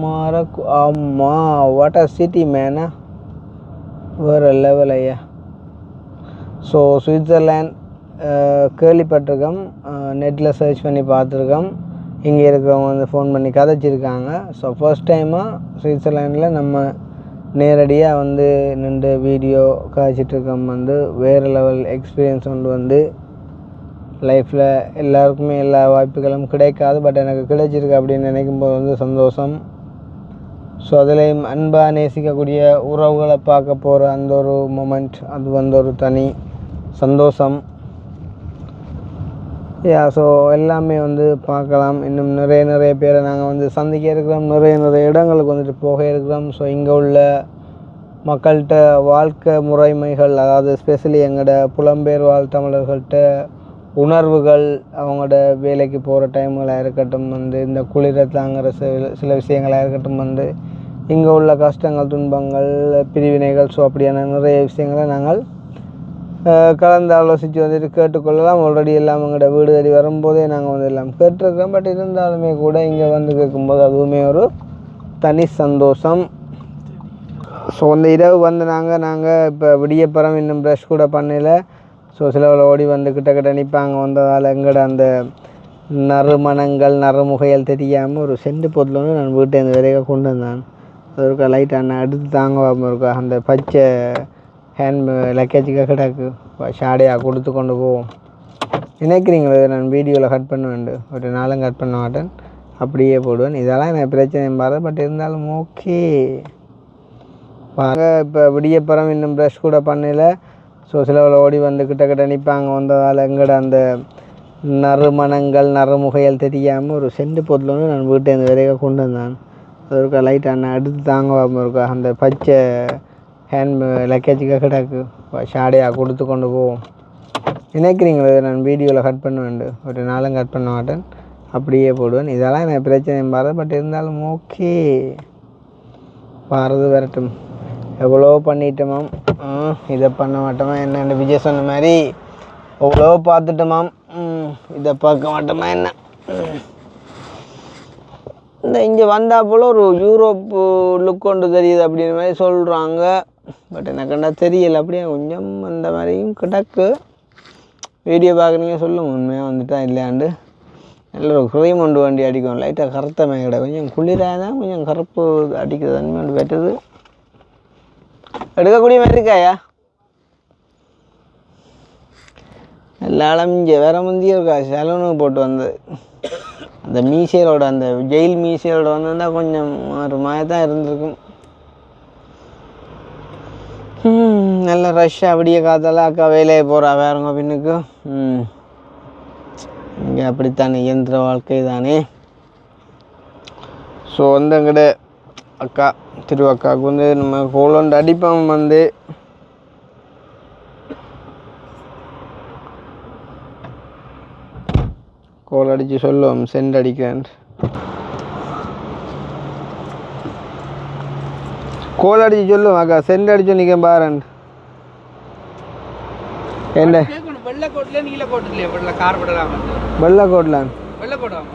மாறக்கு. அம்மா வாட் அ சிட்டி மேனா, வேறு லெவல் ஐயா. ஸோ சுவிட்சர்லாண்ட் கேள்விப்பட்டிருக்கோம், நெட்டில் சர்ச் பண்ணி பார்த்துருக்கோம். இங்கே இருக்கிறவங்க வந்து ஃபோன் பண்ணி கதைச்சிருக்காங்க. ஸோ ஃபர்ஸ்ட் டைமாக சுவிட்சர்லாண்டில் நம்ம நேரடியாக வந்து நின்று வீடியோ காய்ச்சிட்ருக்கோம். வந்து வேறு லெவல் எக்ஸ்பீரியன்ஸ் வந்து லைஃப்பில் எல்லாருக்குமே எல்லா வாய்ப்புகளும் கிடைக்காது. பட் எனக்கு கிடைச்சிருக்கு அப்படின்னு நினைக்கும்போது வந்து சந்தோஷம். ஸோ அதுலேயும் அன்பாக நேசிக்கக்கூடிய உறவுகளை பார்க்க போகிற அந்த ஒரு மொமெண்ட், அது வந்து ஒரு தனி சந்தோஷம். ஸோ எல்லாமே வந்து பார்க்கலாம். இன்னும் நிறைய பேரை நாங்கள் வந்து சந்திக்க இருக்கிறோம், நிறைய இடங்களுக்கு வந்துட்டு போக இருக்கிறோம். ஸோ இங்கே உள்ள மக்கள்கிட்ட வாழ்க்கை முறைமைகள், அதாவது ஸ்பெஷலி எங்களோட புலம்பெயர் வாழ் தமிழர்கள்ட்ட உணர்வுகள், அவங்களோட வேலைக்கு போகிற டைம்களாக இருக்கட்டும், வந்து இந்த குளிரை தாங்குகிற சில விஷயங்களாக இருக்கட்டும், வந்து இங்கே உள்ள கஷ்டங்கள், துன்பங்கள், பிரிவினைகள், ஸோ அப்படியான நிறைய விஷயங்களை நாங்கள் கலந்து ஆலோசித்து வந்துட்டு கேட்டுக்கொள்ளலாம். ஆல்ரெடி எல்லாம் எங்களோட வீடு தேடி வரும்போதே நாங்கள் வந்து எல்லாம் கேட்டிருக்கிறோம். பட் இருந்தாலுமே கூட இங்கே வந்து கேட்கும்போது அதுவுமே ஒரு தனி சந்தோஷம். ஸோ அந்த இரவு வந்து நாங்கள் இப்போ விடியப்புறம் இன்னும் ப்ரஷ் கூட பண்ணல. ஸோ சிலவில் ஓடி வந்து கிட்ட நிற்பாங்க. வந்ததால் எங்கட அந்த நறுமணங்கள் நறுமுகைகள் தெரியாமல் ஒரு செண்டு பொருள் வந்து நான் வீட்டை இந்த வரைக்கும் கொண்டு வந்தேன். அது இருக்கா லைட் அண்ணன் எடுத்து தாங்க இருக்கா அந்த பச்சை ஹேண்ட் லக்கேஜுக்காக கிடக்கு ஷாடையாக கொடுத்து கொண்டு போவோம். நினைக்கிறீங்களே நான் வீடியோவில் கட் பண்ண வேண்டும், ஒரு நாளும் கட் பண்ண மாட்டேன், அப்படியே போடுவேன். இதெல்லாம் எனக்கு பிரச்சனை பாரு. பட் இருந்தாலும் ஓகே பாருங்க. இப்போ விடியப்புறம் இன்னும் ப்ரஷ் கூட பண்ணல. ஸோ சிலவில் ஓடி வந்து கிட்ட நிற்பாங்க. வந்ததால் எங்கட அந்த நறுமணங்கள் நறுமுகைகள் தெரியாமல் ஒரு செண்டு பொருள் வந்து நான் வீட்டை இந்த வரைக்கும் கொண்டு வந்தேன். அது இருக்கா லைட் அண்ணன் எடுத்து தாங்க இருக்கா அந்த பச்சை ஹேண்ட் லக்கேஜுக்காக கிடக்கு ஷாடையாக கொடுத்து கொண்டு போவோம். நினைக்கிறீங்களே நான் வீடியோவில் கட் பண்ண வேண்டும், ஒரு நாளும் கட் பண்ண மாட்டேன், அப்படியே போடுவேன். இதெல்லாம் எனக்கு பிரச்சனை பாரு. பட் இருந்தாலும் ஓகே பாரது வரட்டும். எவ்வளோ பண்ணிட்டோமாம், இதை பண்ண மாட்டோமா என்ன, விஜய் சொன்ன மாதிரி எவ்வளோ பார்த்துட்டோமாம், இதை பார்க்க மாட்டோமா என்ன. இந்த இங்கே வந்தால் போல் ஒரு யூரோப்பு லுக் கொண்டு தெரியுது அப்படின்ற மாதிரி சொல்கிறாங்க. பட் எனக்கு என்ன தெரியலை, அப்படியே கொஞ்சம் அந்த மாதிரியும் கிடக்கு. வீடியோ பார்க்குறீங்க சொல்லுங்கள் உண்மையாக வந்துட்டா இல்லையாண்டு. நல்ல ஒரு க்ரீம் ஒன்று வண்டி அடிக்கும், லைட்டாக கருத்தமே கிடையாது, கொஞ்சம் குளிராக தான் கொஞ்சம் கருப்பு அடிக்கிற தன்மை ஒன்று வெட்டுது. எடுக்கக்கூடிய மாதிரி இருக்காயா எல்லாரும். இங்கே வேற முந்தியும் இருக்கா சலூனுக்கு போட்டு வந்தது. அந்த மீசையோட அந்த ஜெயில் மீசையோட வந்திருந்தால் கொஞ்சம் ஒரு மாதிரி தான் இருந்திருக்கும். நல்ல ரஷ்ஷாக அப்படியே காத்தால அக்கா வேலையை போகிறா வேறங்க பின்னுக்கு. இங்கே அப்படித்தானே இயந்திர வாழ்க்கை தானே. ஸோ வந்து எங்கட அக்கா திருவக்காவுக்கு வந்து நம்ம கோலண்டு அடிப்பம் வந்து கோல் அடித்து சொல்லுவோம் சென்ட் அடிக்கிறேன். கோல் அடிச்சு சொல்லுவோம் அக்கா சென்ட் அடிச்சு நிற்க பாருன். என்ன வெள்ளக்கோட்டில் நீலக்கோட்டிலே வெள்ள கார் விடலாம் வெள்ளக்கோட்லான் வெள்ளக்கோட்டாமா.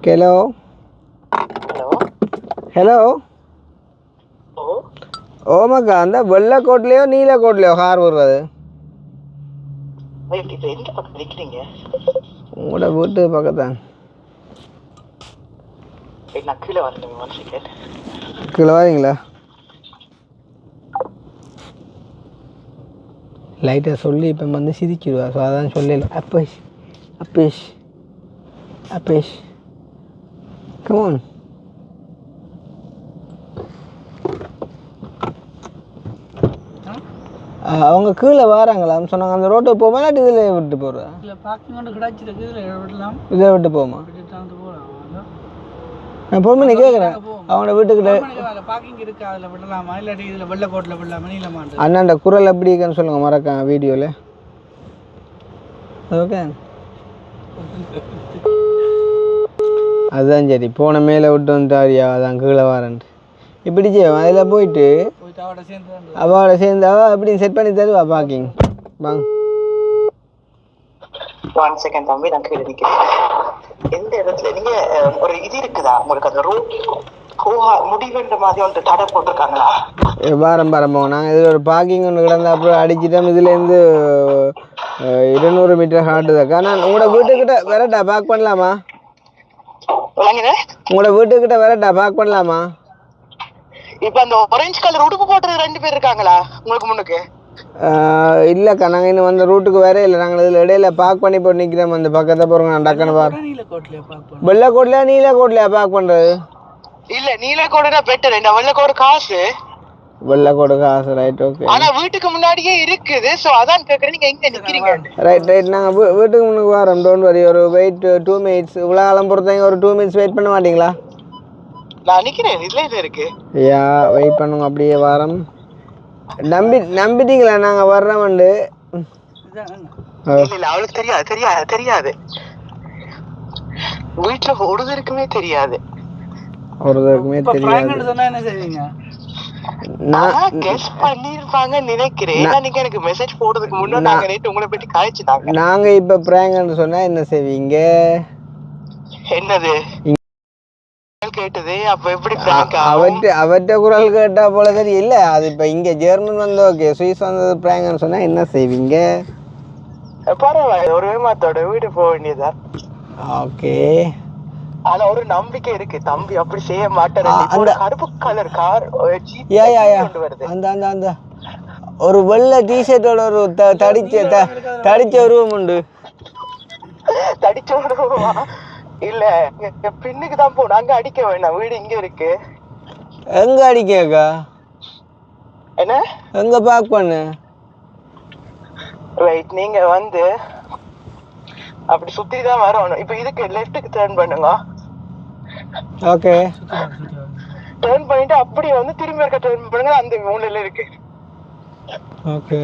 ஹலோ ஹலோ ஓமாக்கா அந்த வெள்ளக்கோட்லையோ நீலக்கோட்லையோ கார் விடுறது எந்த பக்கம் நிற்கிறீங்க? உங்களோட வீட்டு பக்கத்தான். நான் கீழே வரேன் மனுஷன் கீழே வரீங்களா? லைட்டாக சொல்லி இப்போ வந்து சிரிச்சிடுவா. ஸோ அதான் சொல்லல. அப்பேஷ் அப்பேஷ் அப்பேஷ் கமான். அவங்க கீழே வராங்களான்னு சொன்னாங்க. அந்த ரோட்டுக்கு போமா இல்லாட்டி இதில் விட்டு போகிறா? இல்லை பார்க்கிங் கொண்டு கிடச்சிருக்கு. இதில் விடலாம். இதில் விட்டு போமா? போகலாம். நான் ஃபோன் பண்ணி கேட்குறேன் அவங்களோட வீட்டுக்கிட்ட. பார்க்கிங் இருக்கு, அதில் விடலாமா இல்லாட்டி இதில் வெள்ளக்கோட்டில் விடலாமா நீளமா? அண்ணாண்ட குரல் எப்படி இருக்குன்னு சொல்லுங்கள் மறக்காம வீடியோவில். ஓகே அதுதான் சரி. போன மேலே விட்டு வந்துட்டாரியா அதான் கீழே வரேன்ட்டு இப்படி செய்வோம். அதில் போயிட்டு அவளோட சேர்ந்து அவள் எப்படி செட் பண்ணி தருவா பார்க்கிங். வாங்க 1 செகண்ட் தம்பி, நான் கீழே நிற்கிறேன். எந்த இடத்துல நீங்க ஒரு இது இருக்குதா உங்களுக்கு? அந்த ரோட் முடிவுன்ற மாதிரி ஒன்று தடை போட்டிருக்காங்களா? வாரம் போங்க. நாங்கள் இதில் ஒரு பார்க்கிங் ஒன்று கிடந்தா அப்புறம் அடிச்சிட்டோம். இதுலேருந்து 200 மீட்டர் ஹாட்டுதாக்கா. நான் உங்களோட வீட்டுக்கிட்ட வரட்டா பார்க் பண்ணலாமா? உங்களோட வீட்டுக்கிட்ட வரட்டா பார்க் பண்ணலாமா? இப்ப அந்த ஆரஞ்சு கலர் உடுப்பு போட்டுறது 2 பேர் இருக்காங்களா உங்களுக்கு முன்னுக்கு? இல்லைக்கா நாங்கள் இன்னும் அந்த ரூட்டுக்கு வேற இல்லை. நாங்கள் இதில் இடையில பார்க் பண்ணி போட்டு நிற்கிறோம். அந்த பக்கத்தை போகிறோங்க. நான் டக்குன்னு பாரு. வெள்ளக்கோட்லையா நீலக்கோட்லையா பார்க் பண்ணுறது? இல்ல நீலக்கோடுனா பெட்டர். இந்த வெள்ளக்கோடு காசு. வெள்ளக்கோடு காசு ரைட். ஓகே. ஆனா வீட்டுக்கு முன்னாடியே இருக்குது. சோ அதான் கேக்குறேன் நீங்க எங்க நிக்கிறீங்க? ரைட் நாங்கள் வீட்டுக்கு முன்னுக்கு வரோம். Don't worry. ஒரு வெயிட் 2 மினிட்ஸ். இவ்வளோ காலம் பொறுத்தவங்க ஒரு 2 மினிட்ஸ் வெயிட் பண்ண மாட்டீங்களா? நான் நிக்கிறேன். இதுல இது இருக்கு. யா வெயிட் பண்ணுங்க. அப்படியே வரோம். நம்பிட்டீங்களா நாங்க வர்றோம்ண்டு? இல்ல அவளுக்கு தெரியாது. வீட்டுல ஒருத்தருக்குமே தெரியாது. நான் கெஸ் பண்ணிருப்பாங்க நினைக்கிறேன். நீங்க எனக்கு மெசேஜ் போடுறதுக்கு முன்னாடி நாங்க நேத்து உங்களை பத்தி காய்ச்சிட்டாங்க. நாங்க இப்ப பிராங்க்னு சொன்னா என்ன செய்வீங்க? என்னது கேட்டது? அப்ப எப்படி அவற்ற குரல் கேட்டா போல தெரியும். இல்ல அது இப்ப இங்க ஜெர்மன் வந்து ஓகே, சுவிஸ் வந்தது பிராங்க்னு சொன்னா என்ன செய்வீங்க? பரவாயில்ல, ஒரு விமானத்தோட வீடு போக வேண்டியதா? ஓகே. ஆனா ஒரு நம்பிக்கை இருக்கு, தம்பி அப்படி செய்ய மாட்டாரு. கருப்பு கலர் கார் அந்த ஒரு வெள்ளை டிஷர்ட்டோட ஒரு தடிச்ச உருவம் உண்டு. தடிச்ச உருவமா? இல்ல பின்னுக்கு தான் போகணும். அங்க அடிக்க வேண்டாம், வீடு இங்க இருக்கு. எங்க அடிக்கா? என்ன எங்க பார்க் பண்ணு? ரைட், நீங்க வந்து அப்படி சுத்தி தான் வரணும். இப்ப இதுக்கு லெஃப்ட்டுக்கு டர்ன் பண்ணுங்க. ஓகே, டர்ன் பண்ணிட்டு அப்படியே வந்து திரும்பி இருக்க டர்ன் பண்ணுங்க. அந்த மூலையில இருக்கு. ஓகே,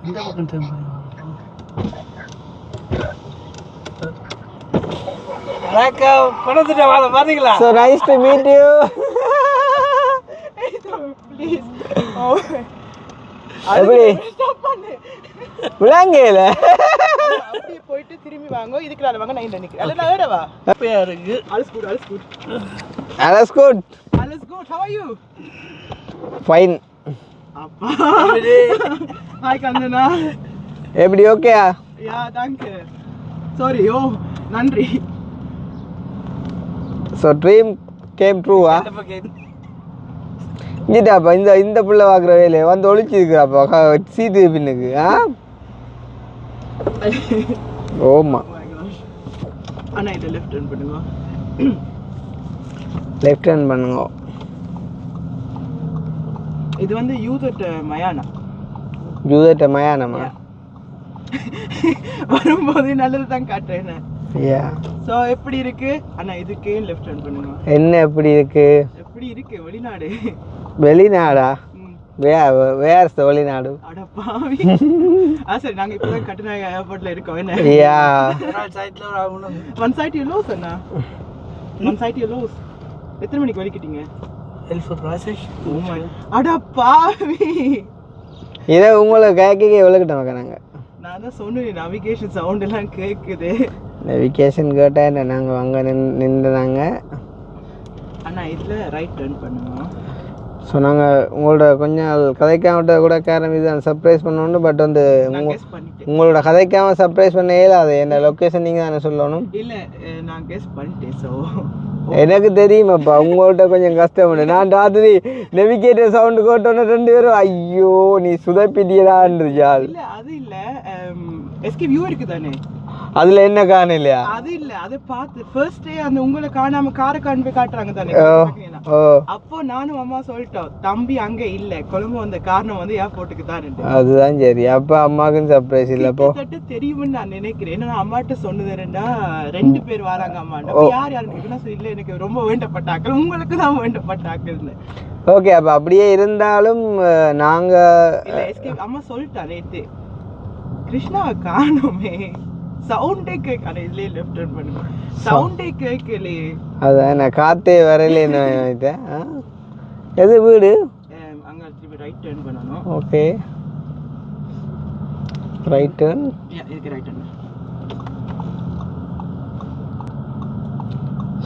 இந்த பக்கம் டர்ன் பண்ணுங்க. பாத்தீங்களா? So nice to meet you. எப்படி விளங்கல? அப்படியே போயிட்டு திரும்பி வாங்க. இதுக்கு நான் வாங்க, நான் இந்த நிக்கிறேன். அல்ல நான் ஏறவா? அப்பயா இருக்கு. alles gut. Alles gut. How are you? Fine. அப்பா Hi கண்ணனா. எப்படி ஓகேயா? Yeah, danke. Sorry. நன்றி. So dream came true. இதாப்பா இந்த புள்ள பார்க்குற வேலையை வந்து ஒழிச்சிருக்குறாப்பா சீட்டு பின்னுக்கு. ஓமா அண்ணா, இதை லெஃப்ட் ஹேண்ட் பண்ணுங்க. லெஃப்ட் ஹேண்ட் பண்ணுங்க. இது வந்து யூதட் மயானா. யூதட்ட மயானமா? வரும்போது நல்லது தான் காட்டுறேன். யா. ஸோ எப்படி இருக்கு அண்ணா? இதுக்கே லெஃப்ட் ஹேண்ட் பண்ணுங்க. என்ன எப்படி இருக்கு? எப்படி இருக்கு வெளிநாடு? வெளிநாடா? வேர் வெளிநாடு. அட பாவி. சரி, நாங்க இப்பதான் கட்டுநாயக்கா ஏர்போர்ட்ல இருக்கோம். என்ன yeah. One side you lose அண்ணா. One side you lose. எத்தனை மணிக்கு வலிக்கிட்டீங்க? அட பாவி. இதை உங்களை கேட்க விளக்கிட்டோம் நாங்க. நான் தான் சொன்னேன் நேவிகேஷன் சவுண்ட் எல்லாம் கேக்குது. நேவிகேஷன் கேட்டா என்ன, நாங்க அங்க நின்றுதாங்க. அண்ணா இதுல ரைட் டர்ன் பண்ணுங்க. ஸோ நாங்கள் உங்களோட கொஞ்சம் கதைக்காமட்ட கூட காரணம் இதுதான் சர்ப்ரைஸ் பண்ணணும். பட் வந்து உங்களோட கதைக்காம சர்ப்ரைஸ் பண்ண இயலாது. என்ன லொக்கேஷன் நீங்கள் தானே சொல்லணும். இல்லை நான் கெஸ் பண்ணிட்டேன். ஸோ எனக்கு தெரியுமாப்பா, உங்கள்கிட்ட கொஞ்சம் கஷ்டம். நான் ராத்திரி நெவிகேட்டர் சவுண்டு கேட்டோன்னே 2 பேரும் ஐயோ நீ சுதப்பிட்டியடான்றியாள். இல்லை அது இல்லை, எஸ்கே வியூ இருக்குது தானே, அதுல என்ன காண இல்லையா? அது இல்ல, அதை பார்த்து ஃபர்ஸ்ட் டே அந்த உங்களை காணாம காரை காணி போய் காட்டுறாங்க தானே. அப்போ நானும் அம்மா சொல்லிட்டோம் தம்பி அங்க இல்ல, கொழும்பு வந்த காரணம் வந்து ஏர்போர்ட்டுக்கு தான். அதுதான் சரி. அப்ப அம்மாவுக்கும் சர்ப்ரைஸ் இல்லப்போ தெரியும்னு நான் நினைக்கிறேன். ஏன்னா அம்மாட்ட சொன்னதுன்னா 2 பேர் வராங்க அம்மாட்ட. யார் யாருன்னு இல்ல, எனக்கு ரொம்ப வேண்டப்பட்டாக்கள், உங்களுக்கு தான் வேண்டப்பட்டாக்கள்னு. ஓகே, அப்ப அப்படியே இருந்தாலும் நாங்க அம்மா சொல்லிட்டா நேத்து கிருஷ்ணா காணோமே, சவுண்டே கேட்கல. இதுலயே லெஃப்ட் டர்ன் பண்ணுங்க, சவுண்டே கேட்கலையே. அதான் நான் காத்தே வரல என்ன நினைத்தேன். எது வீடு? அங்க திருப்பி ரைட் டர்ன் பண்ணனும். Okay, right turn. இதுக்கு right turn.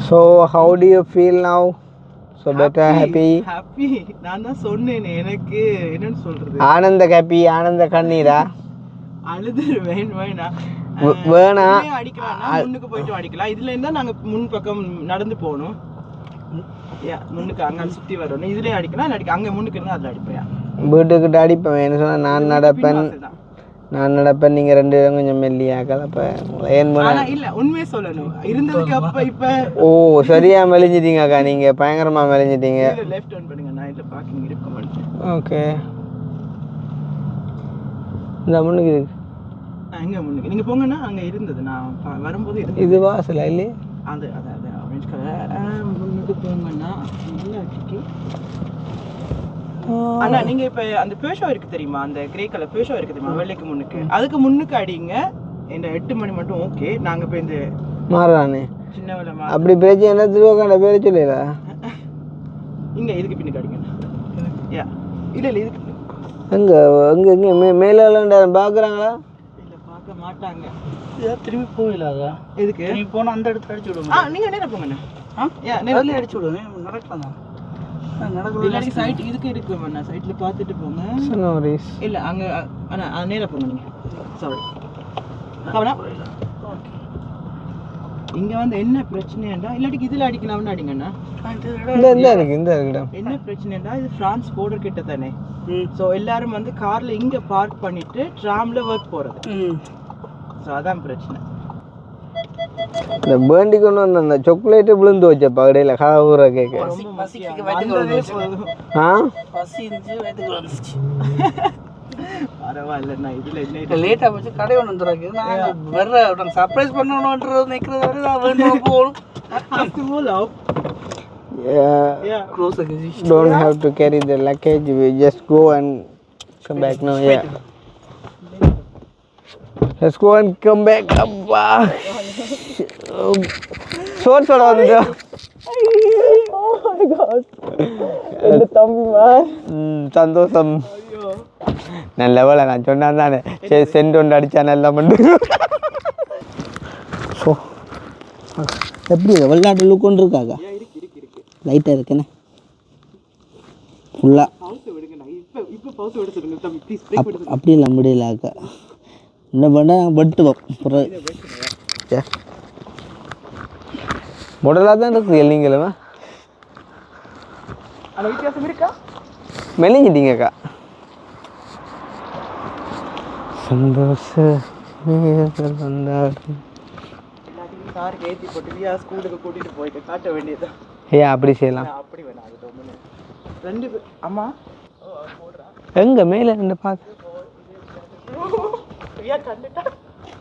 So how do you feel now? So better, happy? Happy. நான் தான் சொன்னேனே, எனக்கு என்னன்னு சொல்றது, ஆனந்த ஹாப்பி, ஆனந்த கண்ணீரா? அழுதுருவேன். வேணா அடிக்கலாம், முன்னுக்கு போயிட்டு அடிக்கலாம். இதுல இருந்தா நாங்க முன் பக்கம் நடந்து போகணும். முன்னுக்கு அங்க சுத்தி வரணும். இதுலயே அடிக்கலாம், அங்க முன்னுக்கு இருந்தா அதுல அடிப்பேன். வீட்டுக்கிட்ட அடிப்பேன். என்ன சொன்னா நான் நடப்பேன், நீங்க 2 பேரும் கொஞ்சம் மெல்லியாக்கல. அப்ப ஏன் இல்ல உண்மையே சொல்லணும் இருந்ததுக்கு அப்ப இப்ப ஓ சரியா மெலிஞ்சிட்டீங்க அக்கா, நீங்க பயங்கரமா மெலிஞ்சிட்டீங்க. லெஃப்ட் டர்ன் பண்ணுங்க, நான் இதுல பார்க்கிங் இருக்கு. ஓகே, இந்த முன்னுக்கு இருக்கு. அங்க முன்னுக்கு நீங்க போங்கன்னா அங்க இருந்தது, நான் வரும்போது இது வாசல் இல்லையே, அது ஆரஞ்சு கலர். முன்னுக்கு போங்கன்னா நல்லா இருக்கு. அண்ணா நீங்க இப்ப அந்த பேஷோ இருக்கு தெரியுமா, அந்த கிரே கலர் பேஷோ இருக்கு தெரியுமா, வெள்ளைக்கு முன்னுக்கு, அதுக்கு முன்னுக்கு அடிங்க. இந்த 8 மணி மட்டும் ஓகே. நாங்க இப்ப இந்த மாறானே சின்ன வேலை அப்படி பேச்சு என்ன திருவக்காண்ட பேரு சொல்லல. இங்க இதுக்கு பின்னுக்கு அடிங்க. இல்ல இதுக்கு எங்க எங்க எங்க மேல பாக்குறாங்களா? இல்ல பார்க்க மாட்டாங்க. திரும்பி போயிடலாதா? எதுக்கு திரும்பி போனா அந்த இடத்துல அடிச்சு விடுங்க. நீங்க நேரா போங்கண்ணா. நேரில் அடிச்சு விடுங்க, நடக்கலாம் தான். இல்லாட்டி சைட் இதுக்கு இருக்கு, நான் சைட்ல பார்த்துட்டு போங்க. இல்ல அங்க அண்ணா நேரா போங்க நீங்க. சாரி இங்க வந்து என்ன பிரச்சனைடா, இல்லாட்டி இதுல அடிக்கலாம்னு அடிங்கண்ணா. என்ன பிரச்சனைடா, இது பிரான்ஸ் போர்டர் கிட்ட தானே. சோ எல்லாரும் வந்து கார்ல இங்க பார்க் பண்ணிட்டு ட்ராம்ல வர்க் போறது. சோ அதான் பிரச்சனை. இந்த பேண்டி கொண்டு வந்து அந்த சாக்லேட் விழுந்து வச்ச பகடையில காவூர கேக்க பரவாயில்ல. இதுல என்ன லேட்டா போச்சு, கடை ஒன்று வந்துருக்கு. நான் வேற சர்ப்ரைஸ் பண்ணணும்ன்றது நிற்கிறது வரை நான் வேணும் போகணும். Close the don't have to carry the luggage, we just go and come back now. Let's go and come back. Abba short வந்து oh my god இந்த தம்பி மார் சந்தோஷம். நல்ல வேலை நான் சொன்னான் தானே, சரி சென்ட் ஒன்று அடிச்சா நல்லா பண்ணு. ஸோ எப்படி வெளிநாட்டு லுக் ஒன்று இருக்காக்கா? லைட்டாக இருக்குண்ணே ஃபுல்லாக. அப்படி இல்லை முடியல அக்கா, என்ன பண்ண வெட்டுவோம் முடலாக தான் இருக்குது. இல்லைங்களா வித்தியாசம் இருக்கா? மெலிஞ்சிட்டீங்கக்கா. சந்தோஷ காருக்கு ஏற்றி போட்டு ஸ்கூலுக்கு கூட்டிட்டு போயிட்டு காட்ட வேண்டியது. ஏன் அப்படி செய்யலாம்? அப்படி வேணாம், அது 2 பேர். அம்மா எங்க மேலே நின்று பார்த்து ரியா கண்டுட்டா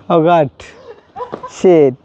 Oh God. Shit.